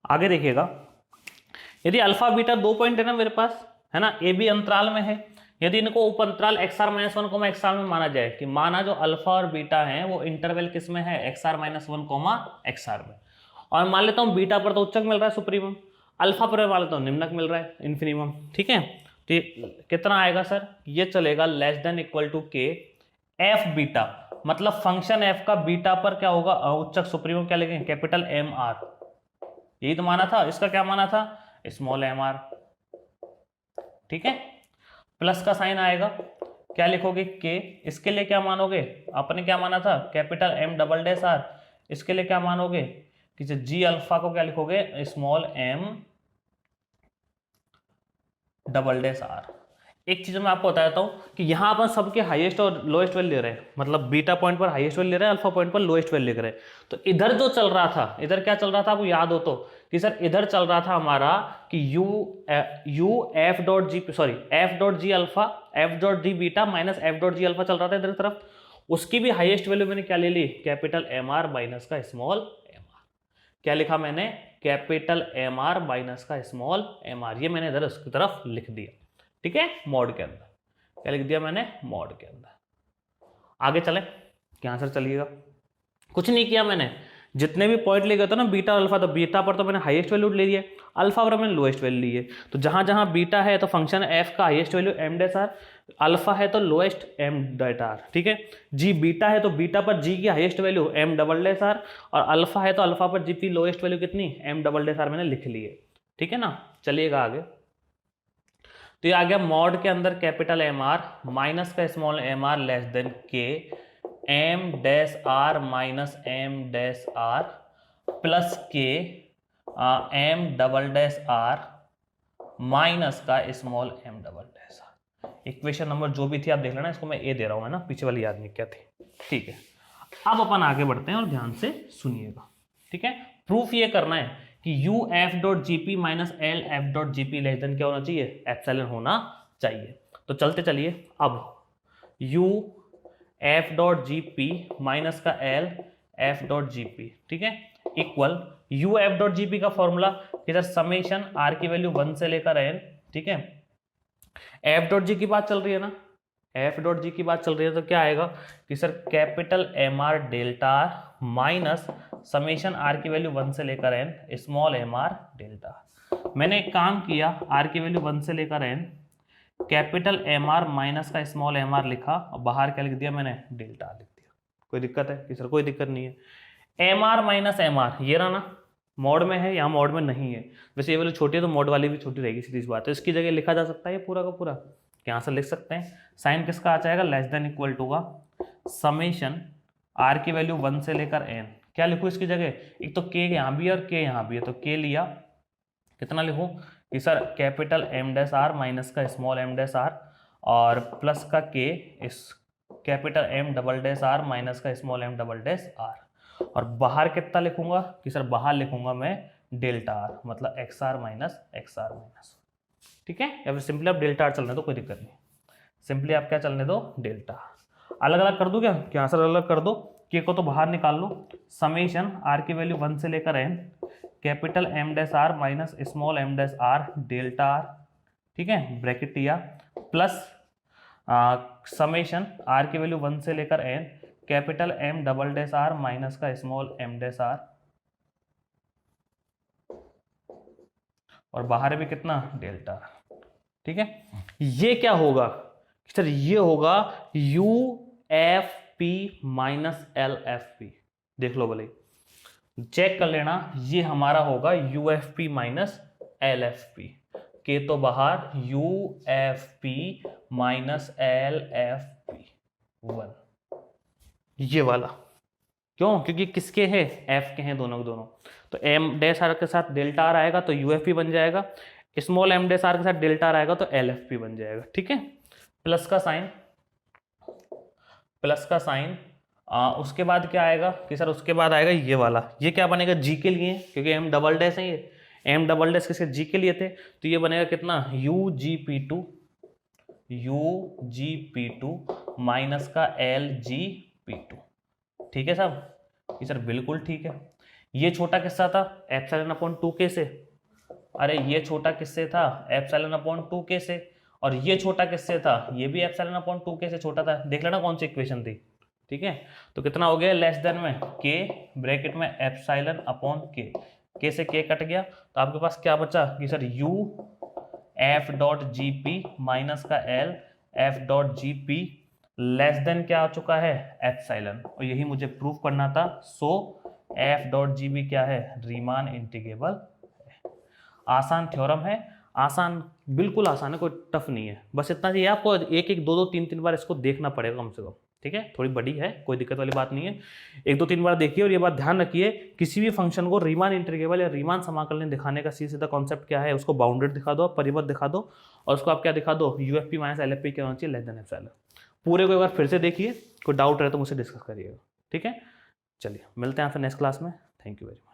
[SPEAKER 1] आगे देखिएगा, यदि अल्फा बीटा दो पॉइंट है ना मेरे पास, है ना, ए बी अंतराल में है, यदि इनको उपअंतराल XR-1, XR में माना जाए कि माना जो अल्फा और बीटा है वो इंटरवल किस में है, XR-1, XR में, और मान लेता हूँ बीटा पर तो उच्चक मिल रहा है सुप्रीमम, अल्फा पर मान लेता हूँ निम्नक मिल रहा है इन्फिनिमम। ठीक है, तो ये कितना आएगा सर, ये चलेगा लेस देन इक्वल टू के एफ बीटा, मतलब फंक्शन एफ का बीटा पर क्या होगा, उच्चक सुप्रीमम क्या लिखेंगे, कैपिटल एम आर, यही तो माना था, इसका क्या माना था, स्मॉल एम आर। ठीक है, प्लस का साइन आएगा, क्या लिखोगे के, इसके लिए क्या मानोगे, आपने क्या माना था, capital M double dash R, इसके लिए क्या मानोगे कि जी अल्फा को क्या लिखोगे, small M double dash R. एक चीज मैं आपको बताता हूं कि यहां अपन सबके हाईएस्ट और लोएस्ट वैल्यू ले रहे हैं, मतलब बीटा पॉइंट पर हाईएस्ट वैल्यू ले रहे हैं, अल्फा पॉइंट पर लोएस्ट वैल्यू ले रहे हैं। तो इधर जो चल रहा था, इधर क्या चल रहा था आपको याद हो तो, कि सर इधर चल रहा था हमारा कि you F dot ji, sorry F dot ji alpha, F dot ji beta minus F dot ji alpha चल रहा था इधर तरफ, उसकी भी हाईएस्ट वैल्यू मैंने क्या ले ली, कैपिटल एम आर माइनस का स्मॉल एम आर। क्या लिखा मैंने, कैपिटल एम आर माइनस का स्मॉल एम आर, ये मैंने इधर उसकी तरफ लिख दिया। ठीक है, मॉड के अंदर क्या लिख दिया मैंने, मॉड के अंदर। आगे चले, क्या आंसर चलिएगा, कुछ नहीं किया मैंने, जितने भी पॉइंट ले गए थे ना बीटा अल्फा, तो बीटा पर तो मैंने हाईएस्ट वैल्यू ले लिया, अल्फा पर मैंने लोएस्ट वैल्यू ली है, तो जहां जहां बीटा है तो फंक्शन एफ का highest value M dash R, alpha है तो लोएस्ट एम डैट आर। ठीक है, जी बीटा है तो बीटा पर जी की highest value M double dash R, और अल्फा है तो अल्फा पर जी की लोएस्ट वैल्यू कितनी, एम डबल डैश आर मैंने लिख ली है। ठीक है ना, चलिएगा आगे, तो ये आ गया मॉड के अंदर कैपिटल एम आर माइनस का small M R less than K M dash R minus M dash R plus K M double dash R minus का small M double dash R. Equation number जो भी थी आप देख लेना, इसको मैं ए दे रहा हूं, है ना, पीछे वाली याद नहीं क्या थी। ठीक है, अब अपन आगे बढ़ते हैं और ध्यान से सुनिएगा। ठीक है, प्रूफ ये करना है कि you F dot G P minus L F dot G P less than क्या होना चाहिए, एप्सिलॉन होना चाहिए। तो चलते चलिए, अब U F dot G P minus का L F dot G P, ठीक है, equal U F dot G P का फॉर्मूला इधर समेशन आर की वैल्यू 1 से लेकर एन। ठीक है, एफ डॉट जी की बात चल रही है ना, एफ डॉट जी की बात चल रही है, तो क्या आएगा कि sir capital M R delta R minus summation R की वैल्यू 1 से लेकर N small M R delta. मैंने एक काम किया, आर की वैल्यू 1 से लेकर N capital M R minus का स्मॉल एम आर लिखा, और बाहर क्या लिख दिया मैंने, डेल्टा लिख दिया। कोई दिक्कत है कि सर, कोई दिक्कत नहीं है। M R minus M R ये रहा ना, मॉड में है, यहाँ मॉड में नहीं है, वैसे ये वैल्यू छोटी है तो मॉड वाली भी छोटी रहेगी, सीधी सी बात है। इसकी जगह लिखा जा सकता है ये पूरा का पूरा, यहाँ से लिख सकते हैं, साइन किसका आ जाएगा, लेस देन इक्वल टू का समेशन आर की वैल्यू 1 से लेकर एन, क्या लिखूँ इसकी जगह, एक तो के यहाँ भी है और के यहाँ भी है, तो के लिया, कितना लिखूँ कि sir capital M dash R minus का स्मॉल एम डैश आर और प्लस का के इस capital M double dash R minus का small M double dash R, और बाहर कितना लिखूंगा कि सर बाहर लिखूंगा मैं डेल्टा आर, मतलब X R minus X R minus. ठीक है, या फिर सिंपली आप डेल्टा आर चलने दो, कोई दिक्कत नहीं, सिंपली आप क्या चलने दो, डेल्टा। अलग अलग कर दो क्या सर, अलग कर दो, के को तो बाहर निकाल लो, समेशन आर की वैल्यू 1 से लेकर N capital M dash R minus small M dash R delta R, ठीक है, ब्रैकेट दिया, प्लस समेशन आर की वैल्यू 1 से लेकर N capital M double dash R minus का स्मॉल एम डैश आर, और बाहर भी कितना, डेल्टा। ठीक है, ये क्या होगा सर, ये होगा you F P minus L F P, देख लो भले, चेक कर लेना, ये हमारा होगा you F P minus L F P, के तो बाहर, you F P minus L F P 1, ये वाला, क्यों, क्योंकि किसके हैं, एफ के हैं दोनों के दोनों, तो एम डैश आर के साथ डेल्टा आर आएगा तो यू एफ पी बन जाएगा, स्मॉल एम डैश आर के साथ डेल्टा आर आएगा तो एल एफ पी बन जाएगा। ठीक है, प्लस का साइन, प्लस का साइन, उसके बाद क्या आएगा कि सर उसके बाद आएगा ये वाला, ये क्या बनेगा, जी के लिए, क्योंकि एम डबल डैश है, ये एम डबल डैश किसके, जी के लिए थे, तो ये बनेगा कितना, U G P two, U G P two minus का एल जी पी टू। ठीक है साहब, ये सर बिल्कुल ठीक है। ये छोटा किससा था, एप्सिलॉन अपॉन 2k से, अरे ये छोटा किससे था, एप्सिलॉन अपॉन 2k से, और ये छोटा किससे था, ये भी एप्सिलॉन अपॉन 2k से छोटा था। देख लेना कौन सी इक्वेशन थी, ठीक है। तो कितना हो गया, लेस देन में k ब्रैकेट में एप्सिलॉन अपॉन k से k कट गया, तो आपके पास क्या बचा कि sir u f dot G P minus का l f dot G P less than क्या आ चुका है, एप्सिलॉन, और यही मुझे प्रूव करना था। सो f डॉट जी बी क्या है, रीमान इंटीग्रेबल है। आसान थ्योरम है, आसान, बिल्कुल आसान है, कोई टफ नहीं है। बस इतना चाहिए आपको, एक एक दो दो तीन तीन बार इसको देखना पड़ेगा कम से कम, ठीक है। थोड़ी बड़ी है, कोई दिक्कत वाली बात नहीं है, एक दो तीन बार देखिए। और ये बात ध्यान रखिए, किसी भी फंक्शन को रीमान इंटीग्रेबल या रीमान समाकलन दिखाने का सीधा कॉन्सेप्ट क्या है, उसको बाउंडेड दिखा दो, परिबद्ध दिखा दो, और उसको आप क्या दिखा दो, यूएफपी माइनस एलएफपी क्या होना चाहिए, लेस देन एप्सिलॉन। पूरे को एक बार फिर से देखिए, कोई डाउट रहे तो मुझसे डिस्कस करिएगा, ठीक है। चलिए मिलते हैं फिर नेक्स्ट क्लास में। Thank you very much.